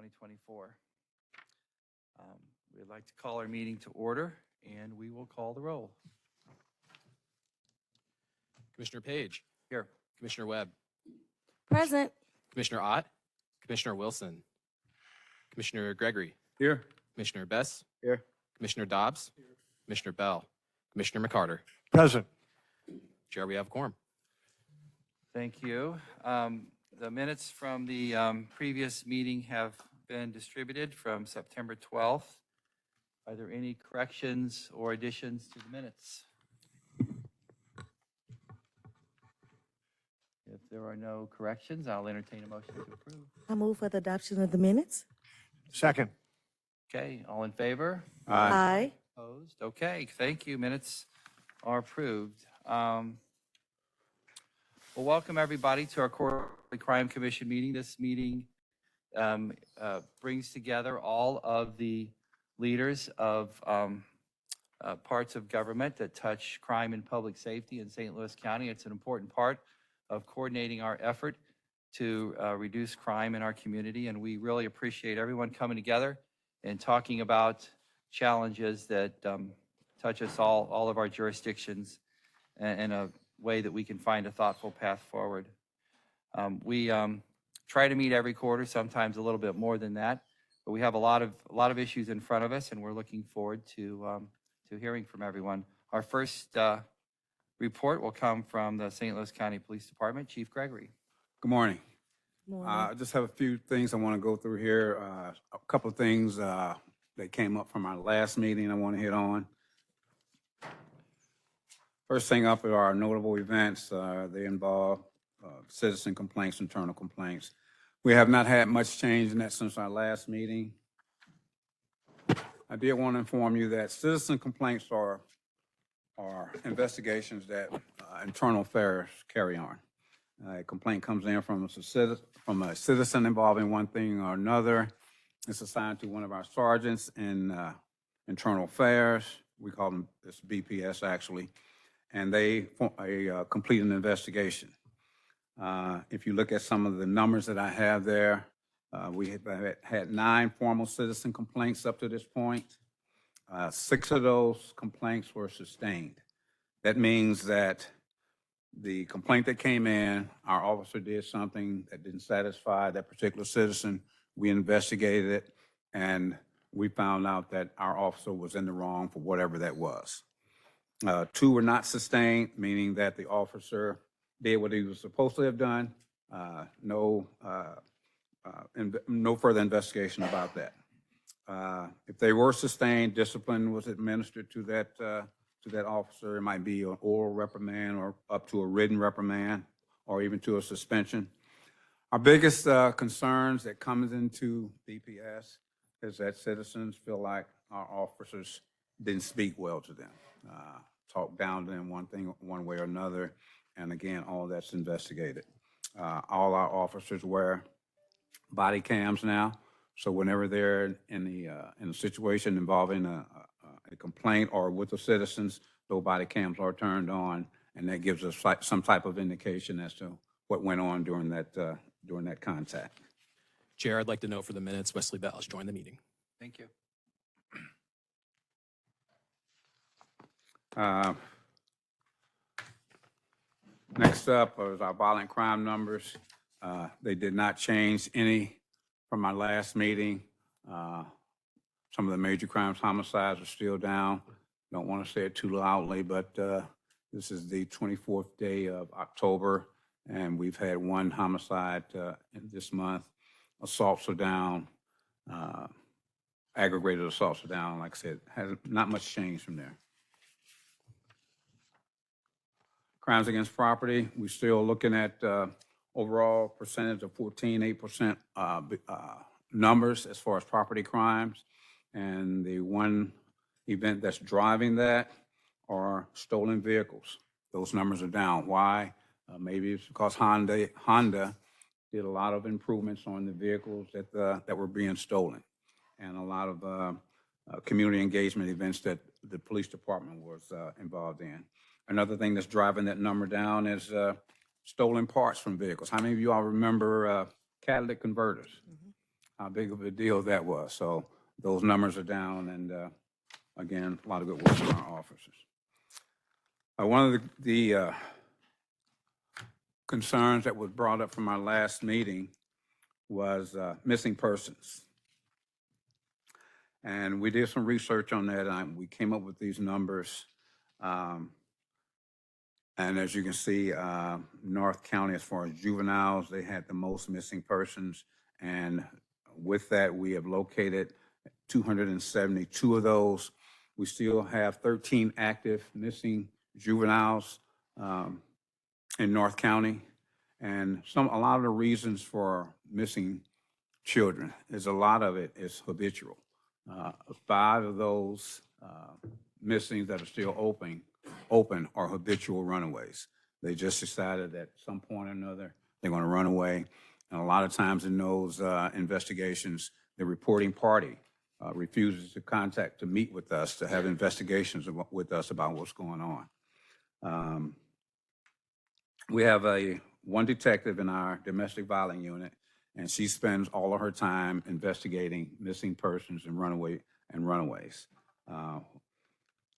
2024. We'd like to call our meeting to order, and we will call the roll. Commissioner Page. Here. Commissioner Webb. Present. Commissioner Ott. Commissioner Wilson. Commissioner Gregory. Here. Commissioner Bess. Here. Commissioner Dobbs. Commissioner Bell. Commissioner McCarter. Present. Chair, we have quorum. Thank you. The minutes from the previous meeting have been distributed from September 12th. Are there any corrections or additions to the minutes? If there are no corrections, I'll entertain a motion to approve. I move for the adoption of the minutes. Second. Okay, all in favor? Aye. Opposed? Okay, thank you. Minutes are approved. Well, welcome everybody to our Quarterly Crime Commission meeting. This meeting brings together all of the leaders of parts of government that touch crime and public safety in St. Louis County. It's an important part of coordinating our effort to reduce crime in our community, and we really appreciate everyone coming together and talking about challenges that touch us all of our jurisdictions in a way that we can find a thoughtful path forward. We try to meet every quarter, sometimes a little bit more than that, but we have a lot of issues in front of us, and we're looking forward to hearing from everyone. Our first report will come from the St. Louis County Police Department. Chief Gregory. Good morning. Morning. I just have a few things I want to go through here. A couple of things that came up from our last meeting I want to hit on. First thing up are our notable events. They involve citizen complaints, internal complaints. We have not had much change in that since our last meeting. I did want to inform you that citizen complaints are investigations that internal affairs carry on. A complaint comes in from a citizen involving one thing or another. It's assigned to one of our sergeants in internal affairs. We call them, it's BPS actually, and they complete an investigation. If you look at some of the numbers that I have there, we have had 9 formal citizen complaints up to this point. 6 of those complaints were sustained. That means that the complaint that came in, our officer did something that didn't satisfy that particular citizen. We investigated it, and we found out that our officer was in the wrong for whatever that was. 2 were not sustained, meaning that the officer did what he was supposed to have done. No further investigation about that. If they were sustained, discipline was administered to that officer. It might be an oral reprimand or up to a written reprimand or even to a suspension. Our biggest concerns that comes into BPS is that citizens feel like our officers didn't speak well to them, talk down to them one way or another, and again, all that's investigated. All our officers wear body cams now, so whenever they're in a situation involving a complaint or with the citizens, those body cams are turned on, and that gives us some type of indication as to what went on during that contact. Chair, I'd like to note for the minutes, Wesley Bell has joined the meeting. Thank you. Next up is our violent crime numbers. They did not change any from our last meeting. Some of the major crimes, homicides are still down. Don't want to say it too loudly, but this is the 24th day of October, and we've had 1 homicide this month. Assaults are down. Aggravated assaults are down. Like I said, has not much change from there. Crimes against property, we're still looking at overall percentage of 14.8% numbers as far as property crimes. And the one event that's driving that are stolen vehicles. Those numbers are down. Why? Maybe it's because Honda did a lot of improvements on the vehicles that were being stolen, and a lot of community engagement events that the police department was involved in. Another thing that's driving that number down is stolen parts from vehicles. How many of you all remember catalytic converters? how big of a deal that was. So those numbers are down, and again, a lot of good work from our officers. One of the concerns that was brought up from our last meeting was missing persons. And we did some research on that, and we came up with these numbers. And as you can see, North County, as far as juveniles, they had the most missing persons. And with that, we have located 272 of those. We still have 13 active missing juveniles in North County. And a lot of the reasons for missing children is a lot of it is habitual. 5 of those missings that are still open are habitual runaways. They just decided at some point or another they're going to run away. And a lot of times in those investigations, the reporting party refuses to meet with us, to have investigations with us about what's going on. We have one detective in our domestic violence unit, and she spends all of her time investigating missing persons and runaways.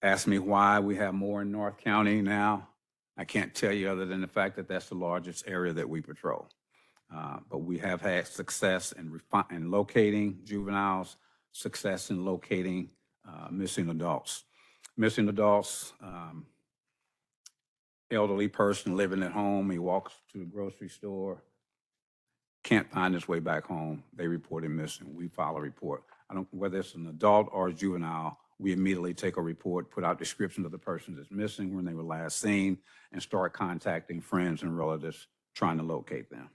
Ask me why we have more in North County now. I can't tell you other than the fact that that's the largest area that we patrol. But we have had success in locating juveniles, success in locating missing adults. Missing adults, elderly person living at home, he walks to the grocery store, can't find his way back home, they report him missing. We file a report. Whether it's an adult or a juvenile, we immediately take a report, put out descriptions of the person that's missing, when they were last seen, and start contacting friends and relatives trying to locate them.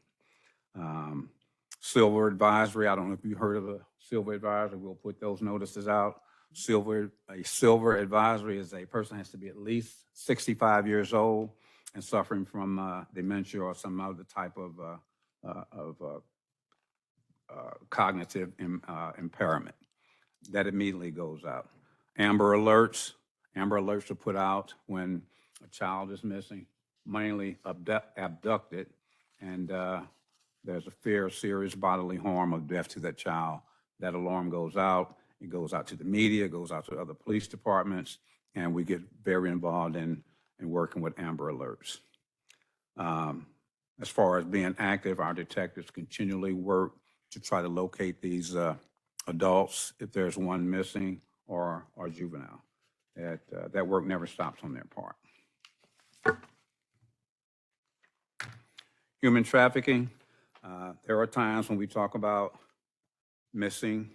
Silver Advisory, I don't know if you heard of a Silver Advisory, we'll put those notices out. A Silver Advisory is a person has to be at least 65 years old and suffering from dementia or some other type of cognitive impairment. That immediately goes out. Amber Alerts are put out when a child is missing, mainly abducted, and there's a fear of serious bodily harm or death to that child. That alarm goes out. It goes out to the media, it goes out to other police departments, and we get very involved in working with Amber Alerts. As far as being active, our detectives continually work to try to locate these adults if there's one missing or juvenile. That work never stops on their part. Human trafficking. There are times when we talk about missing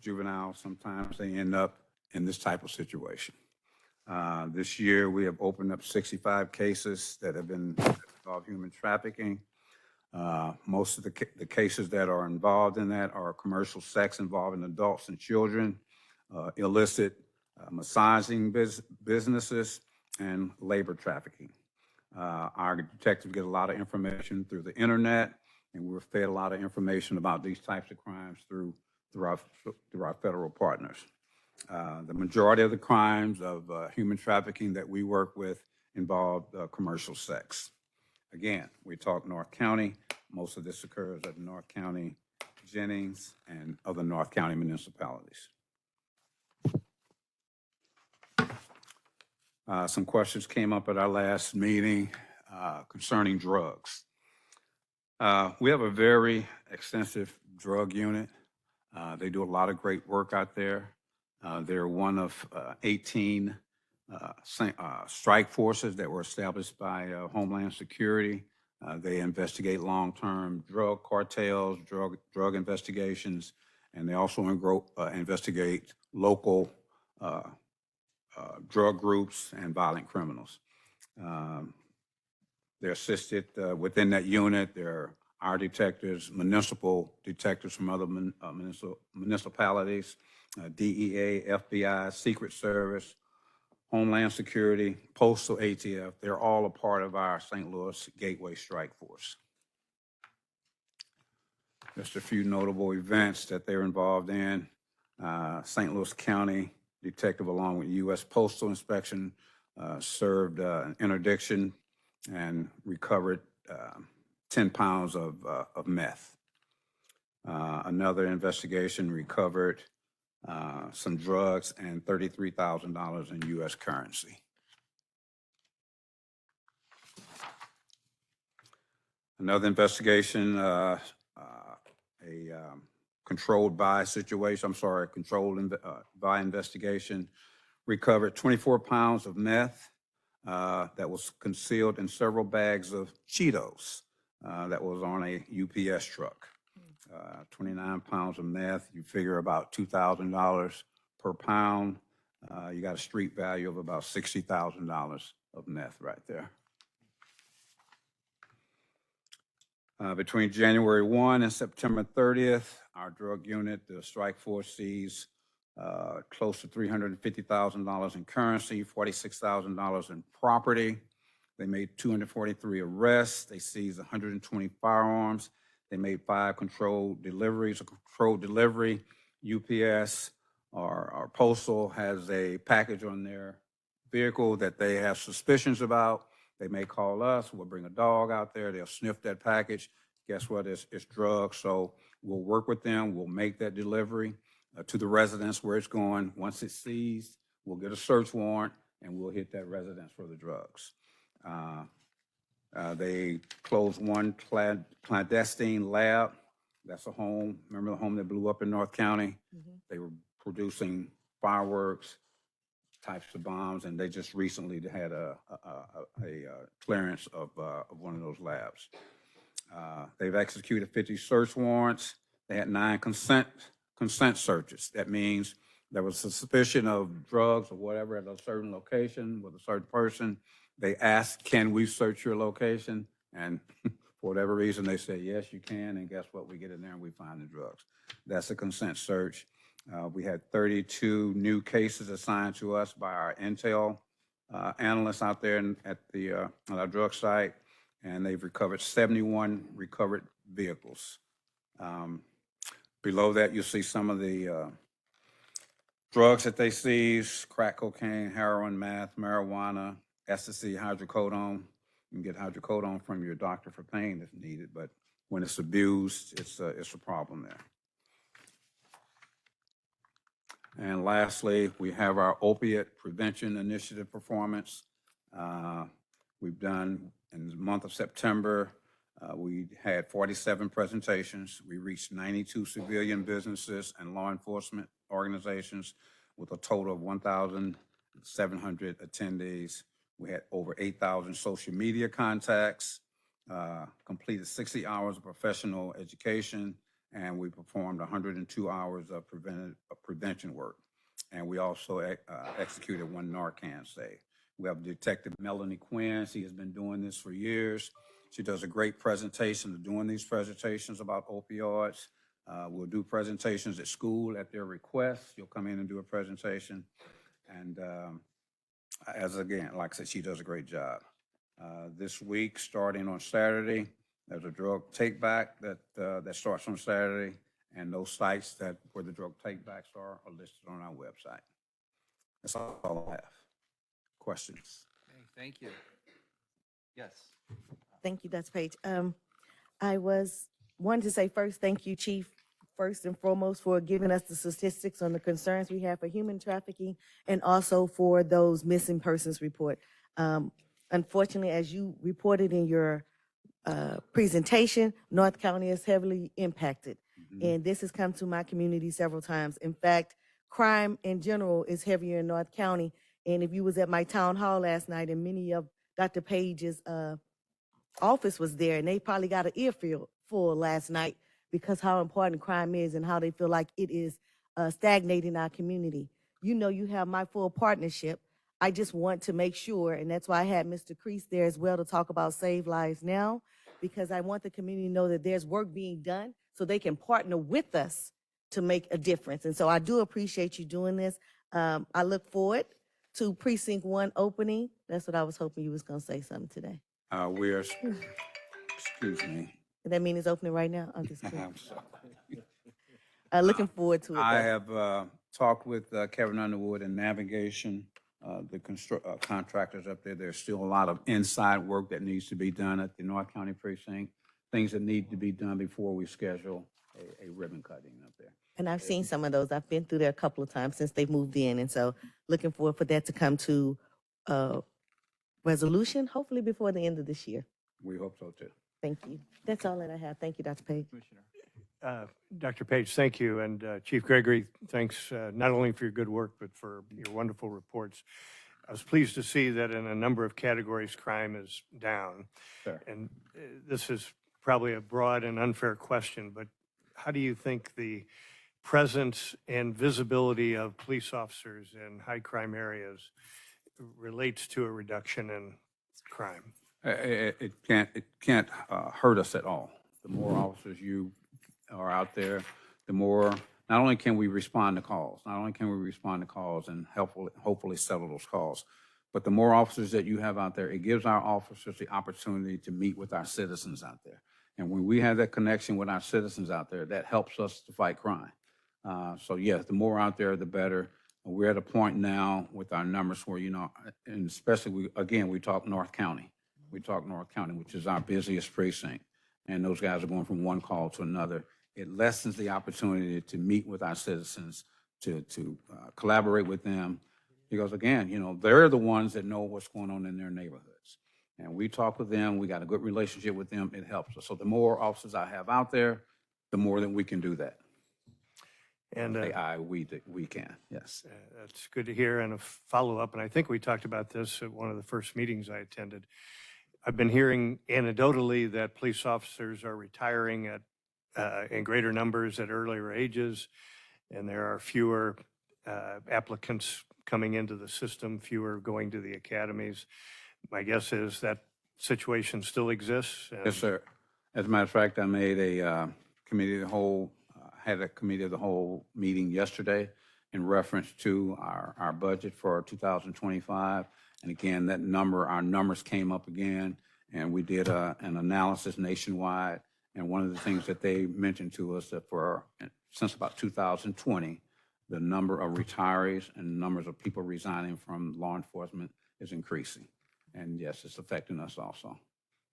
juveniles, sometimes they end up in this type of situation. This year, we have opened up 65 cases that have been involved human trafficking. Most of the cases that are involved in that are commercial sex involving adults and children, illicit massaging businesses, and labor trafficking. Our detectives get a lot of information through the internet, and we're fed a lot of information about these types of crimes through our federal partners. The majority of the crimes of human trafficking that we work with involve commercial sex. Again, we talk North County. Most of this occurs at North County, Jennings, and other North County municipalities. Some questions came up at our last meeting concerning drugs. We have a very extensive drug unit. They do a lot of great work out there. They're one of 18 strike forces that were established by Homeland Security. They investigate long-term drug cartels, drug investigations, and they also investigate local drug groups and violent criminals. They're assisted within that unit. There are our detectives, municipal detectives from other municipalities, DEA, FBI, Secret Service, Homeland Security, Postal ATF. They're all a part of our St. Louis Gateway Strike Force. Just a few notable events that they're involved in. St. Louis County detective, along with U.S. Postal Inspection, served an interdiction and recovered 10 pounds of meth. Another investigation recovered some drugs and $33,000 in U.S. currency. Another investigation, a controlled buy situation, I'm sorry, a controlled buy investigation, recovered 24 pounds of meth that was concealed in several bags of Cheetos that was on a UPS truck. 29 pounds of meth, you figure about $2,000 per pound. You got a street value of about $60,000 of meth right there. Between January 1 and September 30th, our drug unit, the strike force, seized close to $350,000 in currency, $46,000 in property. They made 243 arrests. They seized 120 firearms. They made 5 controlled deliveries. A controlled delivery, UPS or Postal has a package on their vehicle that they have suspicions about. They may call us. We'll bring a dog out there. They'll sniff that package. Guess what? It's drugs. So we'll work with them. We'll make that delivery to the residence where it's going. Once it's seized, we'll get a search warrant and we'll hit that residence for the drugs. They closed one clandestine lab. That's a home. Remember the home that blew up in North County? Mm-hmm. They were producing fireworks, types of bombs, and they just recently had a clearance of one of those labs. They've executed 50 search warrants. They had 9 consent searches. That means there was a suspicion of drugs or whatever at a certain location with a certain person. They asked, can we search your location? And for whatever reason, they say, yes, you can. And guess what? We get in there and we find the drugs. That's a consent search. We had 32 new cases assigned to us by our intel analysts out there at our drug site, and they've recovered 71 recovered vehicles. Below that, you'll see some of the drugs that they seized: crack cocaine, heroin, meth, marijuana, ecstasy, hydrocodone. You can get hydrocodone from your doctor for pain if needed, but when it's abused, it's a problem there. And lastly, we have our opiate prevention initiative performance. We've done, in the month of September, we had 47 presentations. We reached 92 civilian businesses and law enforcement organizations with a total of 1,700 attendees. We had over 8,000 social media contacts, completed 60 hours of professional education, and we performed 102 hours of prevention work. And we also executed 1 Narcan save. We have Detective Melanie Quinn. She has been doing this for years. She does a great presentation of doing these presentations about opioids. We'll do presentations at school at their request. She'll come in and do a presentation. And again, like I said, she does a great job. This week, starting on Saturday, there's a drug take-back that starts on Saturday, and those sites where the drug take-backs are listed on our website. That's all I have. Questions? Okay, thank you. Yes. Thank you, Dr. Page. I wanted to say first, thank you, Chief, first and foremost, for giving us the statistics on the concerns we have for human trafficking and also for those missing persons report. Unfortunately, as you reported in your presentation, North County is heavily impacted. Mm-hmm. And this has come to my community several times. In fact, crime in general is heavier in North County. And if you was at my town hall last night, and many of Dr. Page's office was there, and they probably got an earful full last night because how important crime is and how they feel like it is stagnating our community. You know, you have my full partnership. I just want to make sure, and that's why I had Mr. Crease there as well to talk about Save Lives Now, because I want the community to know that there's work being done so they can partner with us to make a difference. And so I do appreciate you doing this. I look forward to Precinct 1 opening. That's what I was hoping you was going to say something today. Excuse me. Does that mean it's opening right now? I'm just kidding. I'm sorry. Looking forward to it. I have talked with Kevin Underwood and Navigation, the contractors up there. There's still a lot of inside work that needs to be done at the North County precinct, things that need to be done before we schedule a ribbon cutting up there. And I've seen some of those. I've been through there a couple of times since they've moved in. And so looking forward for that to come to resolution, hopefully before the end of this year. We hope so too. Thank you. That's all that I have. Thank you, Dr. Page. Commissioner. Dr. Page, thank you. And Chief Gregory, thanks not only for your good work, but for your wonderful reports. I was pleased to see that in a number of categories, crime is down. Sure. And this is probably a broad and unfair question, but how do you think the presence and visibility of police officers in high crime areas relates to a reduction in crime? It can't hurt us at all. The more officers you are out there, the more, not only can we respond to calls, and hopefully settle those calls, but the more officers that you have out there, it gives our officers the opportunity to meet with our citizens out there. And when we have that connection with our citizens out there, that helps us to fight crime. So yes, the more out there, the better. We're at a point now with our numbers where, and especially, we talk North County. We talk North County, which is our busiest precinct. And those guys are going from one call to another. It lessens the opportunity to meet with our citizens, to collaborate with them. Because again, they're the ones that know what's going on in their neighborhoods. And we talk with them, we got a good relationship with them, it helps us. So the more officers I have out there, the more that we can do that. And We can, yes. that's good to hear. And a follow-up, and I think we talked about this at one of the first meetings I attended. I've been hearing anecdotally that police officers are retiring in greater numbers at earlier ages, and there are fewer applicants coming into the system, fewer going to the academies. My guess is that situation still exists. Yes, sir. As a matter of fact, I made a committee of the whole, had a committee of the whole meeting yesterday in reference to our budget for 2025. And again, our numbers came up again, and we did an analysis nationwide. And one of the things that they mentioned to us that since about 2020, the number of retirees and numbers of people resigning from law enforcement is increasing. And yes, it's affecting us also.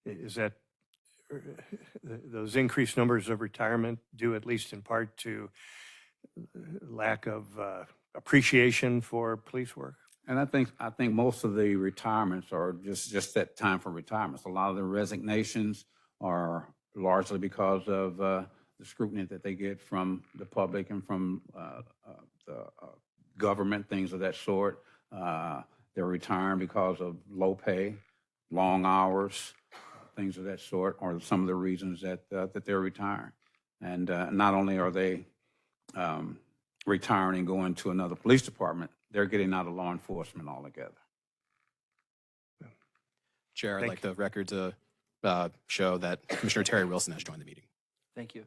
Is that those increased numbers of retirement due at least in part to lack of appreciation for police work? And I think most of the retirements are just that time for retirements. A lot of the resignations are largely because of the scrutiny that they get from the public and from the government, things of that sort. They're retiring because of low pay, long hours, things of that sort, are some of the reasons that they're retiring. And not only are they retiring and going to another police department, they're getting out of law enforcement altogether. Chair, I'd Thank like the record to show that Commissioner Terry Wilson has joined the meeting. Thank you.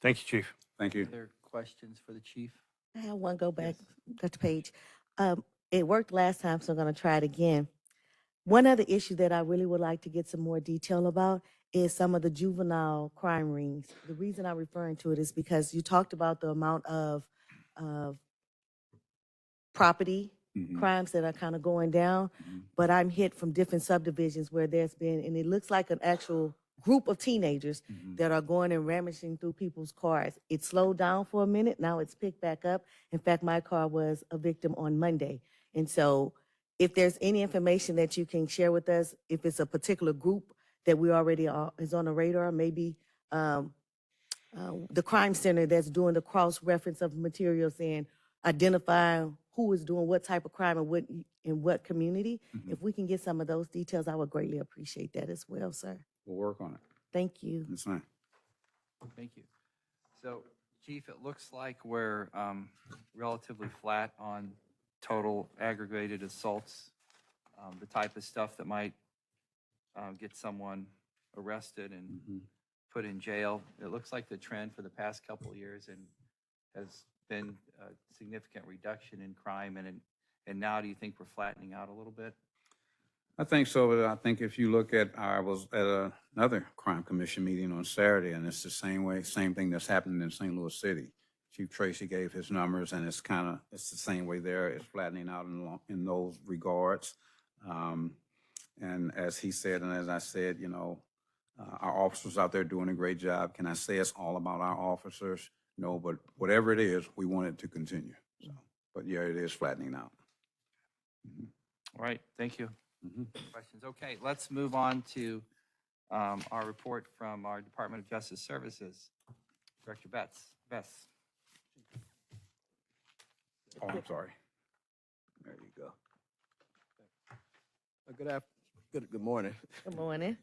Thank you, Chief. Thank you. Other questions for the chief? I have one go back, Dr. Page. It worked last time, so I'm going to try it again. One other issue that I really would like to get some more detail about is some of the juvenile crime rings. The reason I'm referring to it is because you talked about the amount of property crimes that are kind of going down, but I'm hit from different subdivisions where there's been, and it looks like an actual group of teenagers that are going and rummaging through people's cars. It slowed down for a minute. Now it's picked back up. In fact, my car was a victim on Monday. And so if there's any information that you can share with us, if it's a particular group that we already is on the radar, maybe the crime center that's doing the cross-reference of materials and identifying who is doing what type of crime and in what community. If we can get some of those details, I would greatly appreciate that as well, sir. We'll work on it. Thank you. That's fine. Thank you. So, Chief, it looks like we're relatively flat on total aggregated assaults, the type of stuff that might get someone arrested and put in jail. It looks like the trend for the past couple of years has been a significant reduction in crime, and now do you think we're flattening out a little bit? I think so, but I think if you look at, I was at another crime commission meeting on Saturday, and it's the same thing that's happening in St. Louis City. Chief Tracy gave his numbers, and it's the same way there. It's flattening out in those regards. And as he said, and as I said, Our officers out there doing a great job. Can I say it's all about our officers? No, but whatever it is, we want it to continue. So, but yeah, it is flattening out. All right, thank you. Mhm. Questions? Okay, let's move on to our report from our Department of Justice Services. Director Bess. Oh, I'm sorry. There you go. Good morning. Good morning.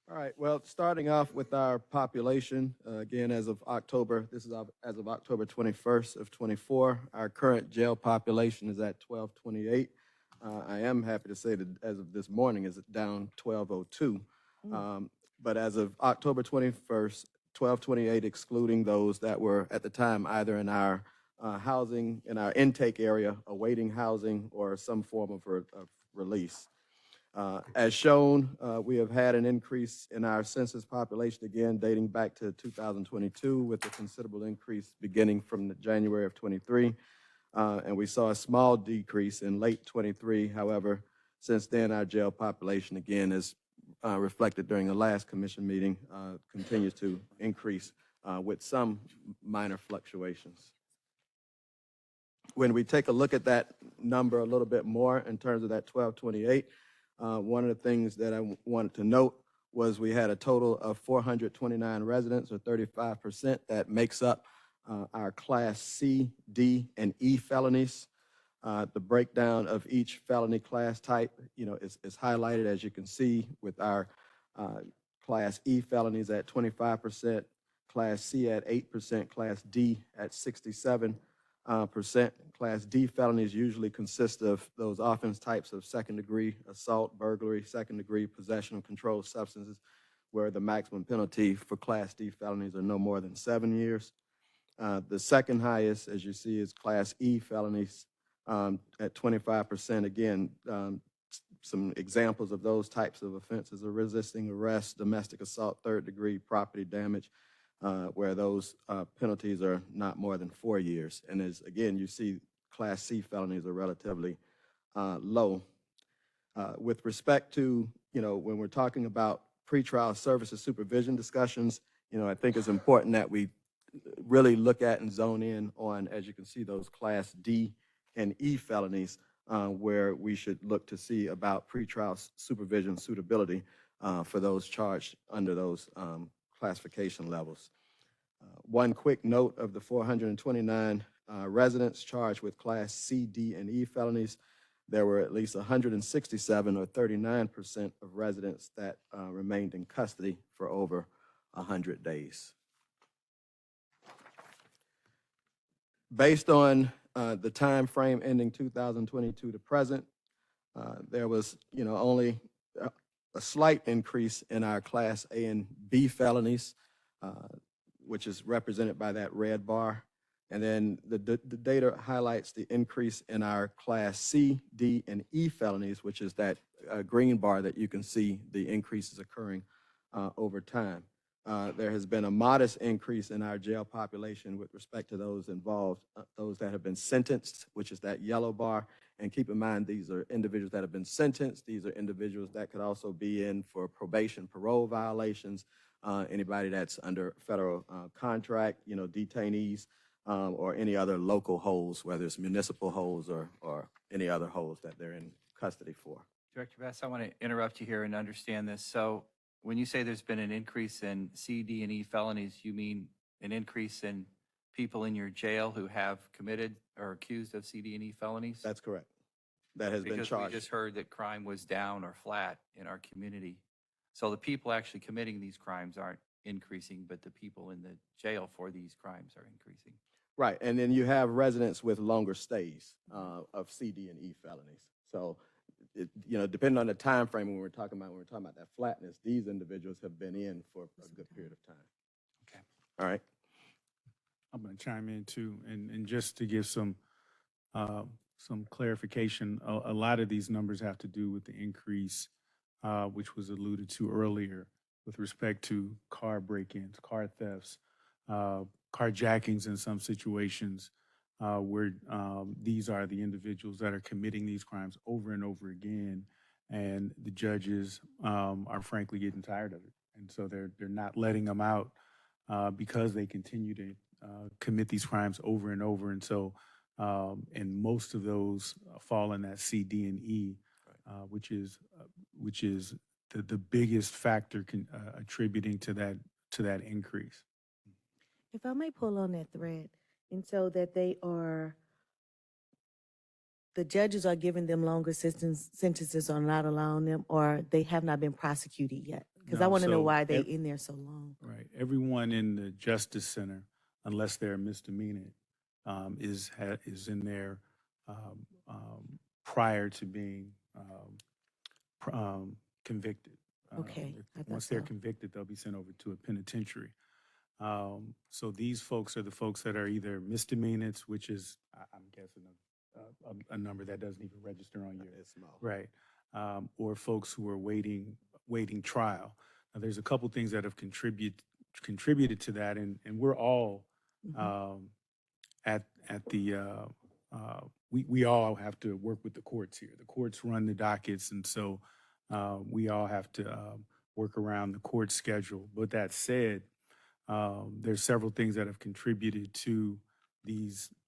All right, well, starting off with our population, again, as of October, this is as of October 21st of 24, our current jail population is at 1228. I am happy to say that as of this morning, is down 1202. But as of October 21st, 1228, excluding those that were at the time either in our housing, in our intake area, awaiting housing or some form of release. As shown, we have had an increase in our census population, again, dating back to 2022, with a considerable increase beginning from January of 23. And we saw a small decrease in late 23. However, since then, our jail population, again, is reflected during the last commission meeting, continues to increase with some minor fluctuations. When we take a look at that number a little bit more in terms of that 1228, one of the things that I wanted to note was we had a total of 429 residents, or 35%, that makes up our Class C, D, and E felonies. The breakdown of each felony class type, is highlighted, as you can see, with our Class E felonies at 25%, Class C at 8%, Class D at 67%. Class D felonies usually consist of those offense types of second-degree assault, burglary, second-degree possession of controlled substances, where the maximum penalty for Class D felonies are no more than 7 years. The second highest, as you see, is Class E felonies at 25%. Again, some examples of those types of offenses are resisting arrest, domestic assault, third-degree property damage, where those penalties are not more than 4 years. And as, again, you see, Class C felonies are relatively low. With respect to, when we're talking about pretrial services supervision discussions, I think it's important that we really look at and zone in on, as you can see, those Class D and E felonies, where we should look to see about pretrial supervision suitability for those charged under those classification levels. One quick note of the 429 residents charged with Class C, D, and E felonies, there were at least 167, or 39%, of residents that remained in custody for over 100 days. Based on the time frame ending 2022 to present, there was, only a slight increase in our Class A and B felonies, which is represented by that red bar. And then the data highlights the increase in our Class C, D, and E felonies, which is that green bar that you can see the increases occurring over time. There has been a modest increase in our jail population with respect to those involved, those that have been sentenced, which is that yellow bar. And keep in mind, these are individuals that have been sentenced. These are individuals that could also be in for probation, parole violations, anybody that's under federal contract, detainees, or any other local holds, whether it's municipal holds or any other holds that they're in custody for. Director Bess, I want to interrupt you here and understand this. So when you say there's been an increase in C, D, and E felonies, you mean an increase in people in your jail who have committed or accused of C, D, and E felonies? That's correct. That has been Because charged. we just heard that crime was down or flat in our community. So the people actually committing these crimes aren't increasing, but the people in the jail for these crimes are increasing. Right, and then you have residents with longer stays of C, D, and E felonies. So, depending on the time frame when we're talking about that flatness, these individuals have been in for a good period of time. Okay. All right. I'm going to chime in too, and just to give some clarification, a lot of these numbers have to do with the increase, which was alluded to earlier, with respect to car break-ins, car thefts, carjackings in some situations, where these are the individuals that are committing these crimes over and over again, And the judges are frankly getting tired of it. And so they're not letting them out because they continue to commit these crimes over and over. And so, and most of those fall in that C, D, and E, which is the biggest factor attributing to that increase. If I may pull on that thread, and so that the judges are giving them longer sentences or not allowing them, or they have not been prosecuted yet? Because I No, want to know so why they in there so long. Right. Everyone in the Justice Center, unless they're misdemeanor, is in there prior to being convicted. Okay, I thought Once they're so. convicted, they'll be sent over to a penitentiary. So these folks are the folks that are either misdemeanors, which is, I'm guessing, a number that doesn't even register on your, It's small. right, or folks who are waiting trial. Now, there's a couple things that have contributed to that, and we're all at the we all have to work with the courts here. The courts run the dockets, and so we all have to work around the court schedule. But that said, there's several things that have contributed to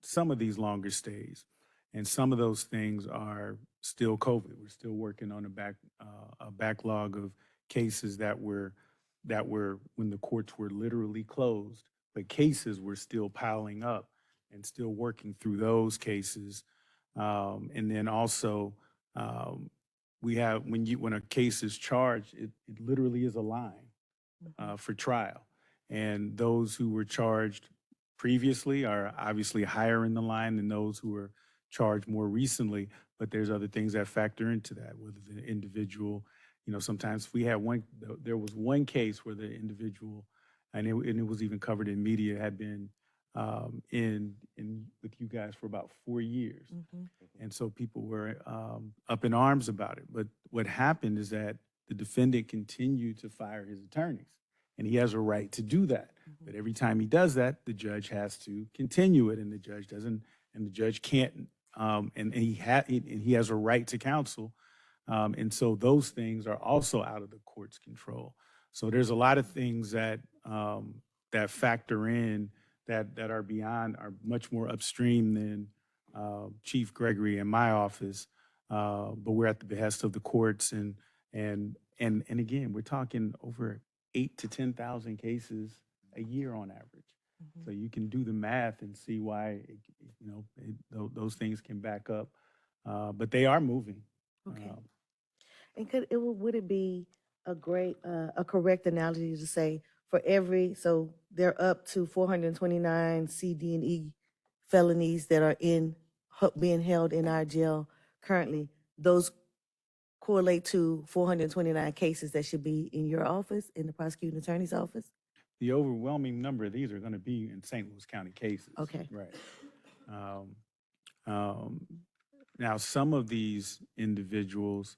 some of these longer stays. And some of those things are still COVID. We're still working on a backlog of cases that were when the courts were literally closed, but cases were still piling up and still working through those cases. And then also, we have when a case is charged, it literally is a line for trial. And those who were charged previously are obviously higher in the line than those who were charged more recently, but there's other things that factor into that, whether the individual, sometimes there was one case where the individual, and it was even covered in media, had been in with you guys for about 4 years. And so people were up in arms about it. But what happened is that the defendant continued to fire his attorneys, and he has a right to do that. But every time he does that, the judge has to continue it, and the judge doesn't, and the judge can't, and he has a right to counsel. And so those things are also out of the court's control. So there's a lot of things that that factor in that are much more upstream than Chief Gregory and my office. But we're at the behest of the courts, and again, we're talking over 8,000 to 10,000 cases a year on average. So you can do the math and see why those things can back up, but they are moving. Okay. And would it be a correct analogy to say so they're up to 429 C, D, and E felonies that are being held in our jail currently, those correlate to 429 cases that should be in your office, in the prosecuting attorney's office? The overwhelming number of these are going to be in St. Louis County cases. Okay. Right. Now, some of these individuals,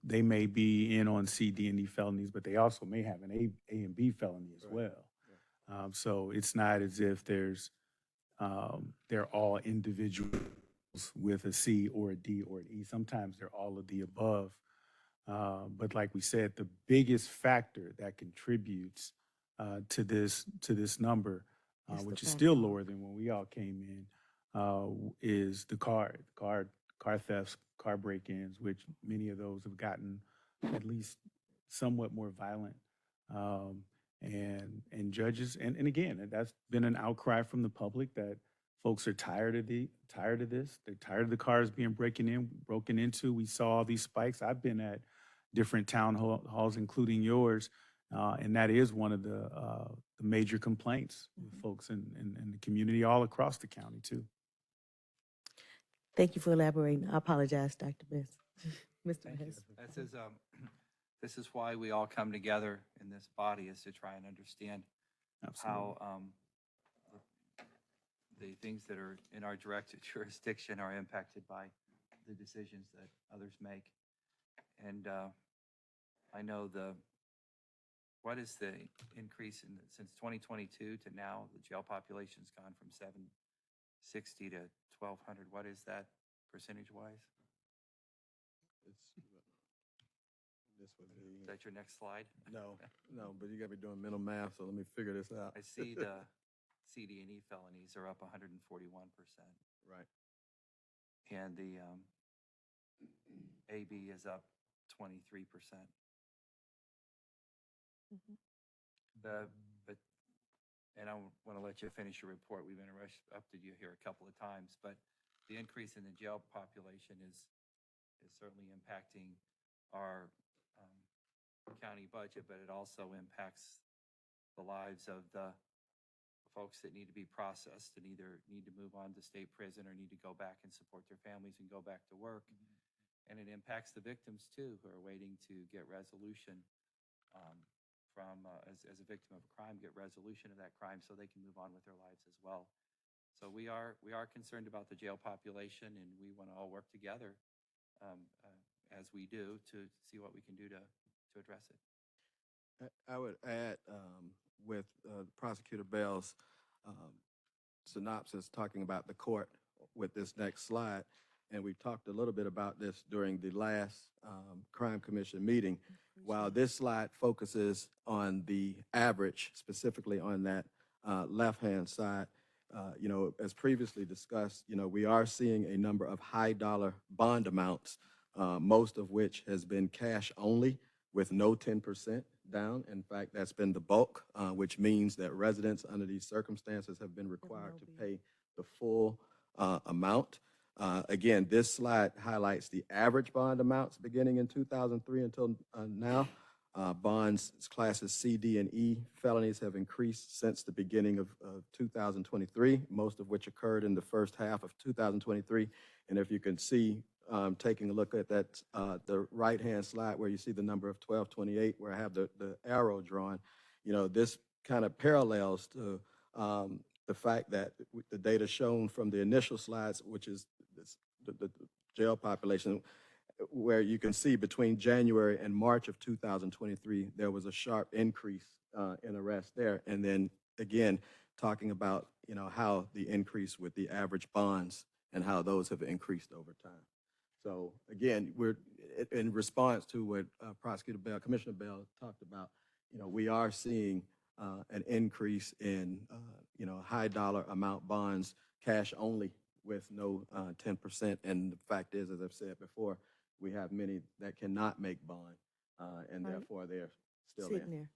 they may be in on C, D, and E felonies, but they also may have an A and B felony as well. So it's not as if they're all individuals with a C or a D or an E. Sometimes they're all of the above. But like we said, the biggest factor that contributes to this number, which is still lower than when we all came in, is the car thefts, car break-ins, which many of those have gotten at least somewhat more violent. And judges, and again, that's been an outcry from the public that folks are tired of this. They're tired of the cars being broken into. We saw these spikes. I've been at different town halls, including yours, and that is one of the major complaints with folks in the community all across the county too. Thank you for elaborating. I apologize, Dr. Best. Mr. Hess. This is why we all come together in this body, is to try and understand Absolutely. how the things that are in our direct jurisdiction are impacted by the decisions that others make. And I know what is the increase since 2022 to now? The jail population's gone from 760 to 1,200. What is that percentage-wise? It's This would Is be, that your next slide? no, but you got me doing mental math, so let me figure this out. I see the CD&E felonies are up 141%, Right. and the AB is up 23%. Mhm. But, and I want to let you finish your report. We've interrupted you here a couple of times, but the increase in the jail population is certainly impacting our county budget, but it also impacts the lives of the folks that need to be processed and either need to move on to state prison or need to go back and support their families and go back to work. And it impacts the victims too, who are waiting to get resolution as a victim of a crime, get resolution of that crime so they can move on with their lives as well. So we are concerned about the jail population, and we want to all work together as we do to see what we can do to address it. I would add, with Prosecutor Bell's synopsis talking about the court with this next slide, and we talked a little bit about this during the last Crime Commission meeting. While this slide focuses on the average, specifically on that left-hand side, as previously discussed, we are seeing a number of high-dollar bond amounts, most of which has been cash only with no 10% down. In fact, that's been the bulk, which means that residents under these circumstances have been required to pay the full amount. Again, this slide highlights the average bond amounts beginning in 2003 until now. Bonds classes C, D, and E felonies have increased since the beginning of 2023, most of which occurred in the first half of 2023. And if you can see, taking a look at that, the right-hand slide where you see the number of 1228, where I have the arrow drawn, this kind of parallels to the fact that the data shown from the initial slides, which is the jail population, where you can see between January and March of 2023, there was a sharp increase in arrests there. And then again, talking about, how the increase with the average bonds and how those have increased over time. So again, we're in response to what Commissioner Bell talked about, we are seeing an increase in, high dollar amount bonds, cash only with no 10%. And the fact is, as I've said before, we have many that cannot make bond, and Right. therefore they're still Sitting there.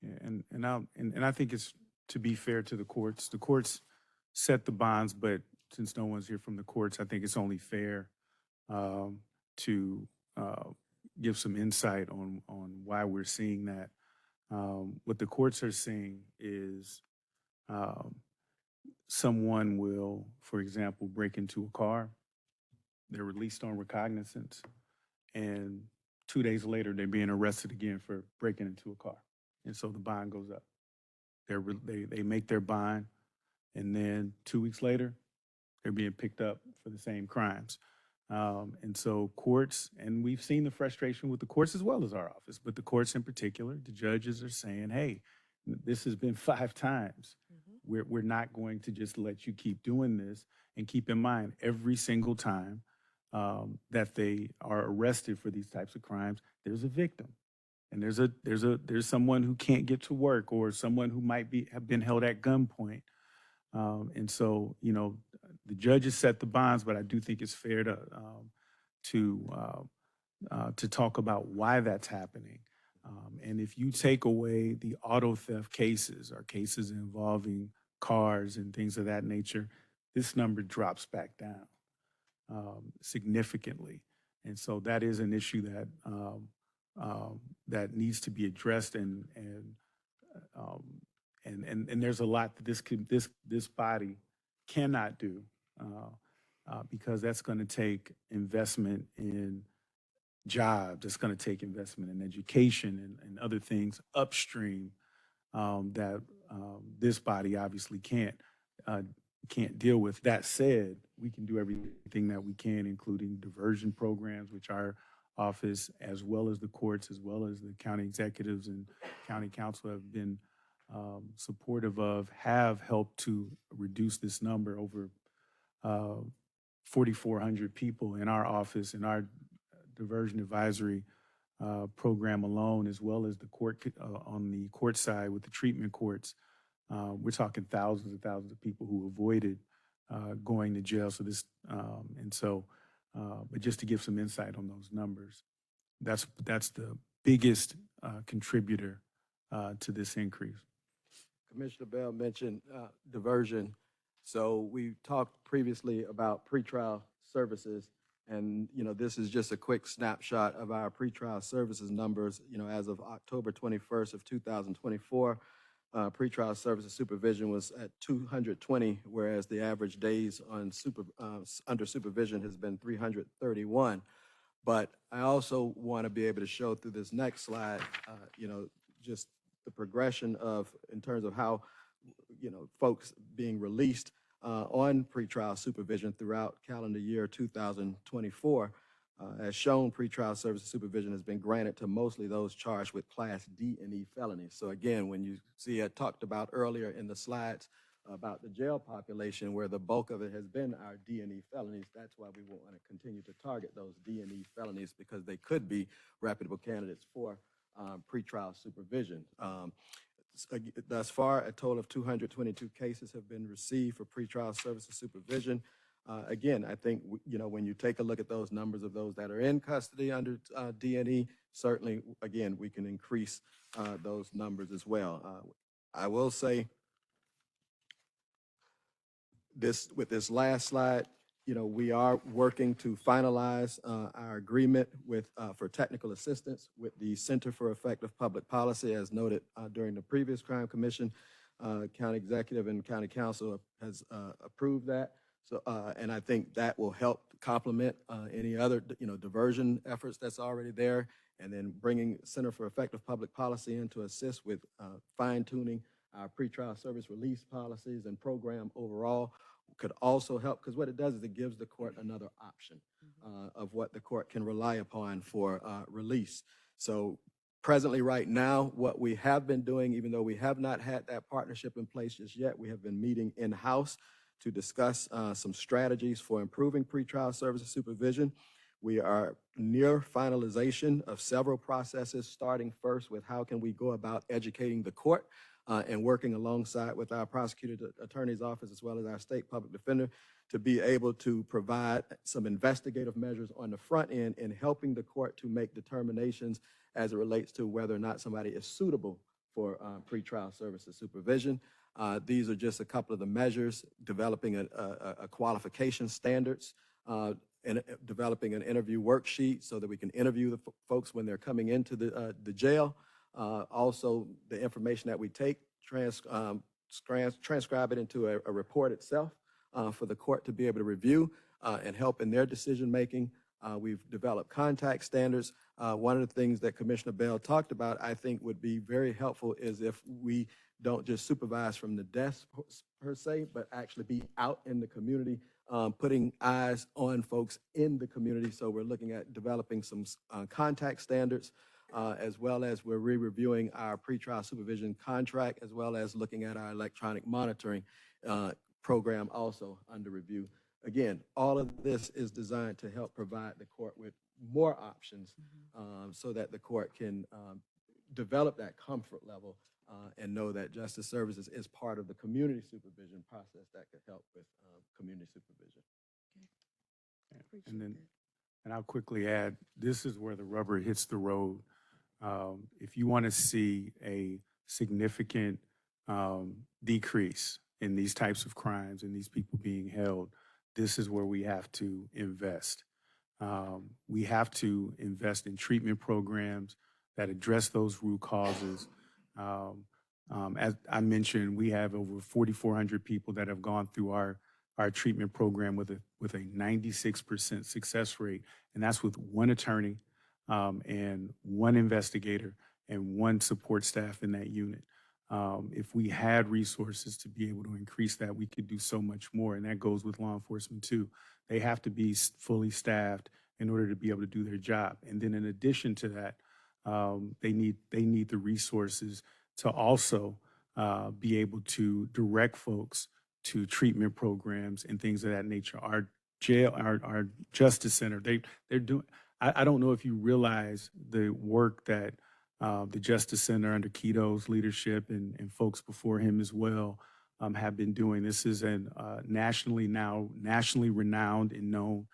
there. Yeah, and I think it's to be fair to the courts set the bonds, but since no one's here from the courts, I think it's only fair to give some insight on why we're seeing that. What the courts are seeing is someone will, for example, break into a car, they're released on recognizance, and 2 days later, they're being arrested again for breaking into a car. And so the bond goes up. They make their bond, and then 2 weeks later, they're being picked up for the same crimes. And so courts, and we've seen the frustration with the courts as well as our office, but the courts in particular, the judges are saying, hey, this has been 5 times. We're not going to just let you keep doing this. And keep in mind, every single time that they are arrested for these types of crimes, there's a victim. And there's someone who can't get to work, or someone who might have been held at gunpoint. And so, the judges set the bonds, but I do think it's fair to talk about why that's happening. And if you take away the auto theft cases or cases involving cars and things of that nature, this number drops back down significantly. And so that is an issue that needs to be addressed, and there's a lot that this body cannot do because that's going to take investment in jobs. It's going to take investment in education and other things upstream that this body obviously can't deal with. That said, we can do everything that we can, including diversion programs, which our office, as well as the courts, as well as the county executives and county council have been supportive of, have helped to reduce this number. Over 4,400 people in our office, in our diversion advisory program alone, as well as the court on the court side with the treatment courts, we're talking thousands and thousands of people who avoided going to jail. So this, but just to give some insight on those numbers, that's the biggest contributor to this increase. Commissioner Bell mentioned diversion. So we talked previously about pretrial services, and this is just a quick snapshot of our pretrial services numbers. As of October 21st of 2024, pretrial services supervision was at 220, whereas the average days on under supervision has been 331. But I also want to be able to show through this next slide, just the progression in terms of how, folks being released on pretrial supervision throughout calendar year 2024. As shown, pretrial services supervision has been granted to mostly those charged with Class D and E felonies. So again, when you see I talked about earlier in the slides about the jail population, where the bulk of it has been our D and E felonies, that's why we want to continue to target those D and E felonies, because they could be reputable candidates for pretrial supervision. Thus far, a total of 222 cases have been received for pretrial services supervision. Again, I think, when you take a look at those numbers of those that are in custody under D&E, certainly, again, we can increase those numbers as well. I will say this, with this last slide, we are working to finalize our agreement for technical assistance with the Center for Effective Public Policy, as noted during the previous Crime Commission. County Executive and County Council has approved that. So, and I think that will help complement any other, diversion efforts that's already there, and then bringing Center for Effective Public Policy in to assist with fine-tuning our pretrial service release policies and program overall could also help, because what it does is it gives the court another option of what the court can rely upon for release. So presently, right now, what we have been doing, even though we have not had that partnership in place just yet, we have been meeting in-house to discuss some strategies for improving pretrial services supervision. We are near finalization of several processes, starting first with how can we go about educating the court and working alongside with our prosecutor attorney's office as well as our state public defender to be able to provide some investigative measures on the front end in helping the court to make determinations as it relates to whether or not somebody is suitable for pretrial services supervision. These are just a couple of the measures: developing a qualification standards, and developing an interview worksheet so that we can interview the folks when they're coming into the jail. Also, the information that we take, transcribe it into a report itself for the court to be able to review and help in their decision-making. We've developed contact standards. One of the things that Commissioner Bell talked about, I think would be very helpful, is if we don't just supervise from the desk per se, but actually be out in the community, putting eyes on folks in the community. So we're looking at developing some contact standards, as well as we're re-reviewing our pretrial supervision contract, as well as looking at our electronic monitoring program also under review. Again, all of this is designed to help provide the court with more options so that the court can develop that comfort level and know that justice services is part of the community supervision process that could help with community supervision. And I'll quickly add, this is where the rubber hits the road. If you want to see a significant decrease in these types of crimes and these people being held, this is where we have to invest. We have to invest in treatment programs that address those root causes. As I mentioned, we have over 4,400 people that have gone through our treatment program with a 96% success rate, and that's with one attorney and one investigator and one support staff in that unit. If we had resources to be able to increase that, we could do so much more, and that goes with law enforcement too. They have to be fully staffed in order to be able to do their job. And then in addition to that, they need the resources to also be able to direct folks to treatment programs and things of that nature. Our jail, our justice center, they're doing, I don't know if you realize the work that the Justice Center under Keto's leadership and folks before him as well have been doing. This is an nationally renowned and known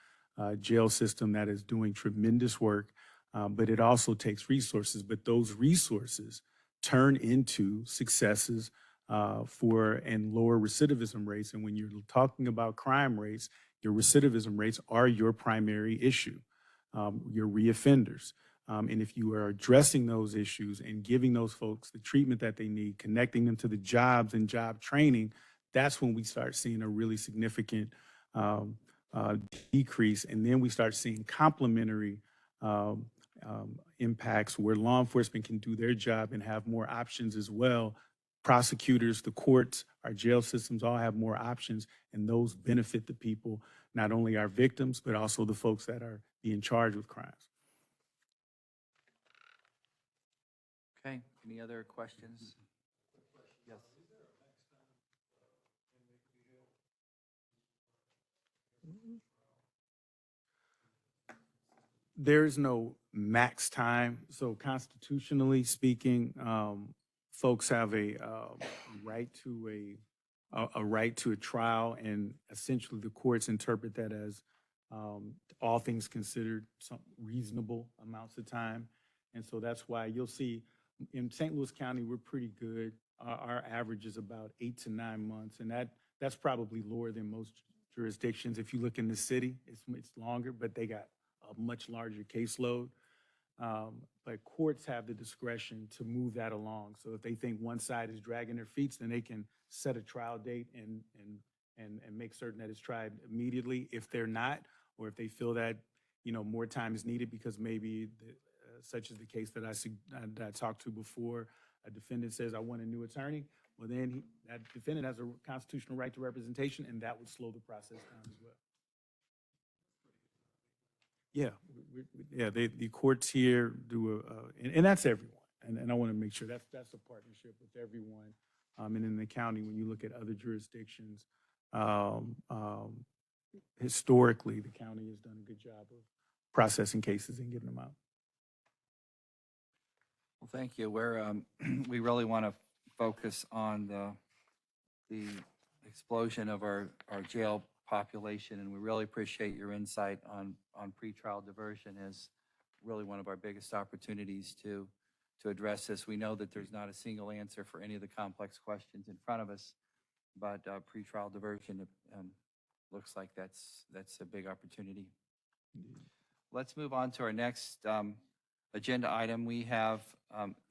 jail system that is doing tremendous work, but it also takes resources. But those resources turn into successes and lower recidivism rates. And when you're talking about crime rates, your recidivism rates are your primary issue, your reoffenders. And if you are addressing those issues and giving those folks the treatment that they need, connecting them to the jobs and job training, that's when we start seeing a really significant decrease. And then we start seeing complementary impacts where law enforcement can do their job and have more options as well. Prosecutors, the courts, our jail systems all have more options, and those benefit the people, not only our victims, but also the folks that are being charged with crimes. Okay, any other questions? Yes. There's no max time. So constitutionally speaking, folks have a right to a right to a trial, and essentially the courts interpret that as all things considered, some reasonable amounts of time. And so that's why you'll see in St. Louis County, we're pretty good. Our average is about 8 to 9 months, and that's probably lower than most jurisdictions. If you look in the city, it's longer, but they got a much larger caseload. But courts have the discretion to move that along. So if they think one side is dragging their feet, then they can set a trial date and make certain that it's tried immediately. If they're not, or if they feel that more time is needed because maybe such as the case that I talked to before, a defendant says, I want a new attorney. Well, then that defendant has a constitutional right to representation, and that would slow the process down as well. Yeah, the courts here do and that's everyone. And I want to make sure that's a partnership with everyone. And in the county, when you look at other jurisdictions, historically, the county has done a good job of processing cases and getting them out. Well, thank you. We really want to focus on the explosion of our jail population, and we really appreciate your insight on pretrial diversion as really one of our biggest opportunities to address this. We know that there's not a single answer for any of the complex questions in front of us, but pretrial diversion looks like that's a big opportunity. Let's move on to our next agenda item. We have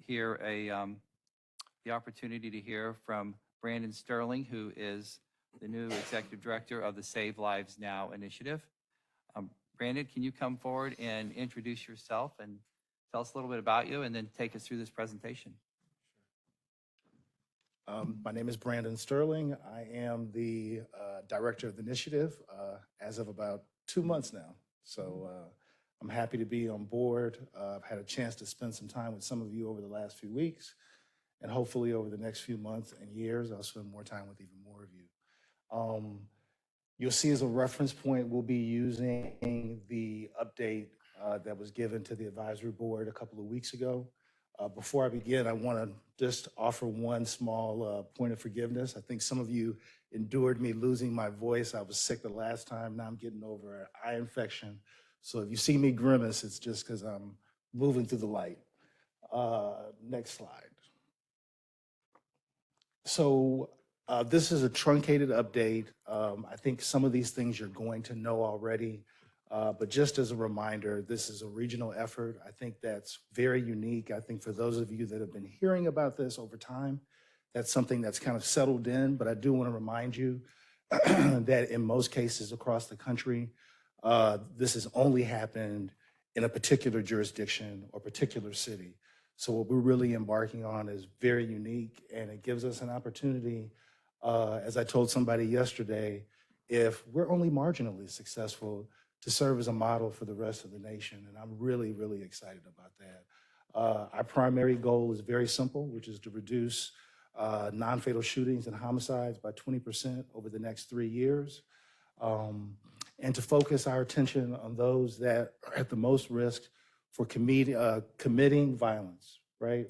here the opportunity to hear from Brandon Sterling, who is the new Executive Director of the Save Lives Now initiative. Brandon, can you come forward and introduce yourself and tell us a little bit about you and then take us through this presentation? My name is Brandon Sterling. I am the Director of the initiative as of about 2 months now. So I'm happy to be on board. I've had a chance to spend some time with some of you over the last few weeks, and hopefully over the next few months and years, I'll spend more time with even more of you. You'll see as a reference point, we'll be using the update that was given to the advisory board a couple of weeks ago. Before I begin, I want to just offer one small point of forgiveness. I think some of you endured me losing my voice. I was sick the last time. Now I'm getting over an eye infection. So if you see me grimace, it's just because I'm moving through the light. Next slide. So this is a truncated update. I think some of these things you're going to know already, but just as a reminder, this is a regional effort. I think that's very unique. I think for those of you that have been hearing about this over time, that's something that's kind of settled in, but I do want to remind you that in most cases across the country, this has only happened in a particular jurisdiction or particular city. So what we're really embarking on is very unique, and it gives us an opportunity. As I told somebody yesterday, if we're only marginally successful, to serve as a model for the rest of the nation. And I'm really, really excited about that. Our primary goal is very simple, which is to reduce non-fatal shootings and homicides by 20% over the next 3 years. and to focus our attention on those that are at the most risk for committing violence, right?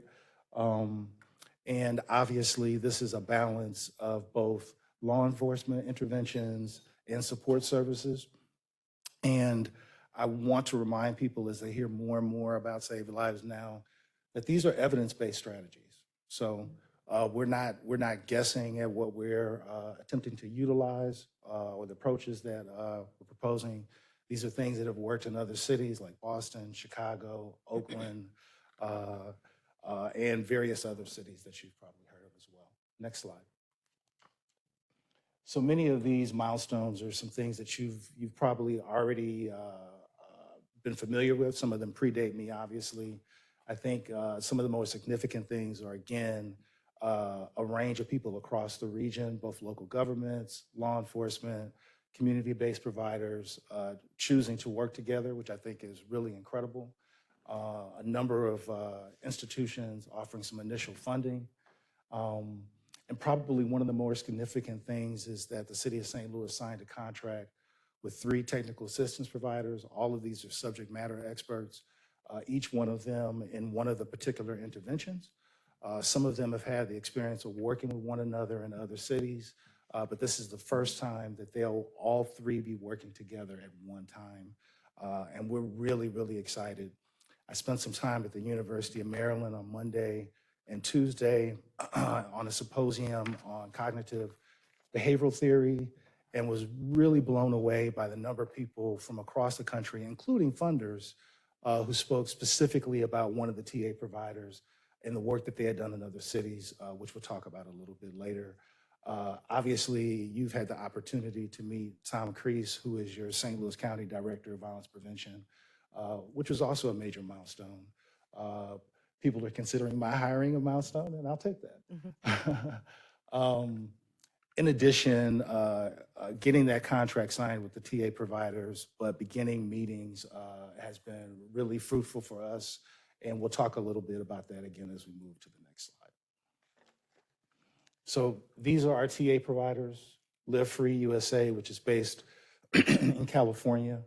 And obviously, this is a balance of both law enforcement interventions and support services. And I want to remind people as they hear more and more about Save Lives Now, that these are evidence-based strategies. So we're not guessing at what we're attempting to utilize or the approaches that we're proposing. These are things that have worked in other cities like Boston, Chicago, Oakland, and various other cities that you've probably heard of as well. Next slide. So many of these milestones are some things that you've probably already been familiar with. Some of them predate me, obviously. I think some of the most significant things are, again, a range of people across the region, both local governments, law enforcement, community-based providers, choosing to work together, which I think is really incredible. A number of institutions offering some initial funding. And probably one of the more significant things is that the City of St. Louis signed a contract with 3 technical assistance providers. All of these are subject matter experts, each one of them in one of the particular interventions. Some of them have had the experience of working with one another in other cities, but this is the first time that they'll all 3 be working together at one time. And we're really, really excited. I spent some time at the University of Maryland on Monday and Tuesday on a symposium on cognitive behavioral theory, and was really blown away by the number of people from across the country, including funders, who spoke specifically about one of the TA providers and the work that they had done in other cities, which we'll talk about a little bit later. Obviously, you've had the opportunity to meet Tom Creese, who is your St. Louis County Director of Violence Prevention, which was also a major milestone. People are considering my hiring a milestone, and I'll take that. In addition, getting that contract signed with the TA providers, but beginning meetings has been really fruitful for us, and we'll talk a little bit about that again as we move to the next slide. So these are our TA providers. Live Free USA, which is based in California,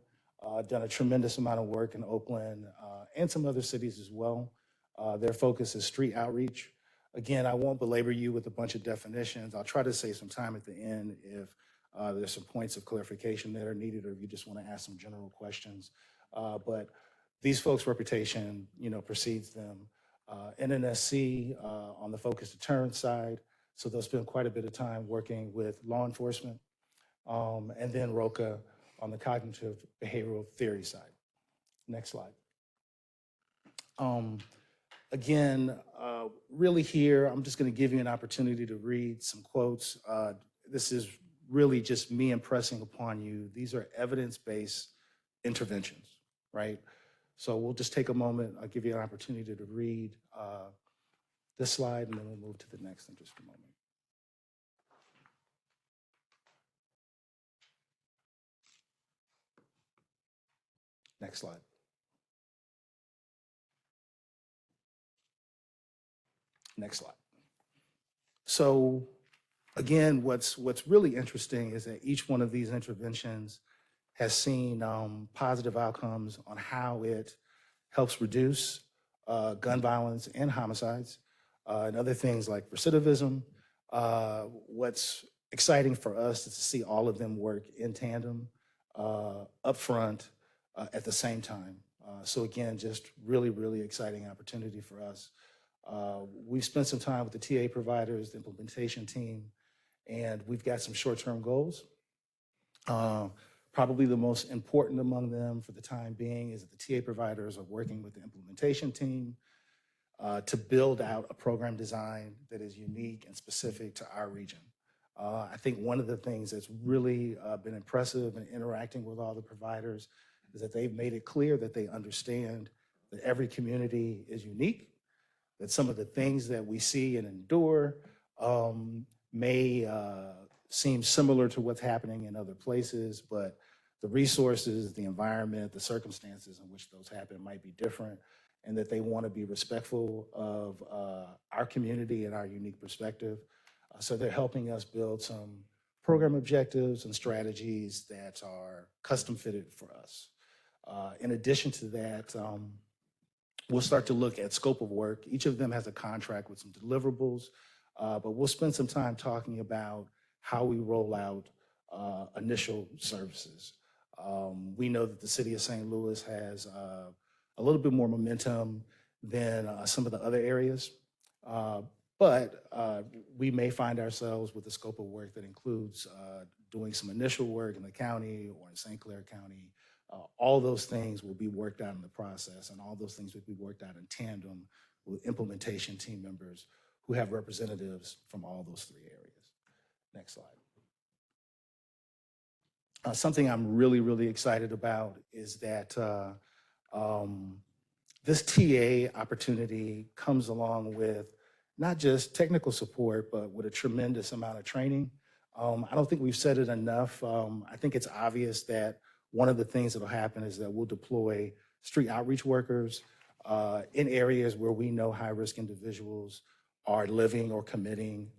done a tremendous amount of work in Oakland and some other cities as well. Their focus is street outreach. Again, I won't belabor you with a bunch of definitions. I'll try to save some time at the end if there's some points of clarification that are needed, or if you just want to ask some general questions. But these folks' reputation, precedes them. NNSC on the focused deterrence side, so they'll spend quite a bit of time working with law enforcement, and then ROCA on the cognitive behavioral theory side. Next slide. Again, really here, I'm just going to give you an opportunity to read some quotes. This is really just me impressing upon you. These are evidence-based interventions, right? So we'll just take a moment. I'll give you an opportunity to read this slide, and then we'll move to the next in just a moment. Next slide. Next slide. So again, what's really interesting is that each one of these interventions has seen positive outcomes on how it helps reduce gun violence and homicides, and other things like recidivism. What's exciting for us is to see all of them work in tandem, upfront, at the same time. So again, just really, really exciting opportunity for us. We've spent some time with the TA providers, the implementation team, and we've got some short-term goals. Probably the most important among them for the time being is that the TA providers are working with the implementation team to build out a program design that is unique and specific to our region. I think one of the things that's really been impressive in interacting with all the providers is that they've made it clear that they understand that every community is unique, that some of the things that we see and endure may seem similar to what's happening in other places, but the resources, the environment, the circumstances in which those happen might be different, and that they want to be respectful of our community and our unique perspective. So they're helping us build some program objectives and strategies that are custom fitted for us. In addition to that, we'll start to look at scope of work. Each of them has a contract with some deliverables, but we'll spend some time talking about how we roll out initial services. We know that the city of St. Louis has a little bit more momentum than some of the other areas, but we may find ourselves with a scope of work that includes doing some initial work in the county or in St. Clair County. All those things will be worked out in the process, and all those things will be worked out in tandem with implementation team members who have representatives from all those three areas. Next slide. Something I'm really, really excited about is that this TA opportunity comes along with not just technical support, but with a tremendous amount of training. I don't think we've said it enough. I think it's obvious that one of the things that will happen is that we'll deploy street outreach workers in areas where we know high-risk individuals are living or committing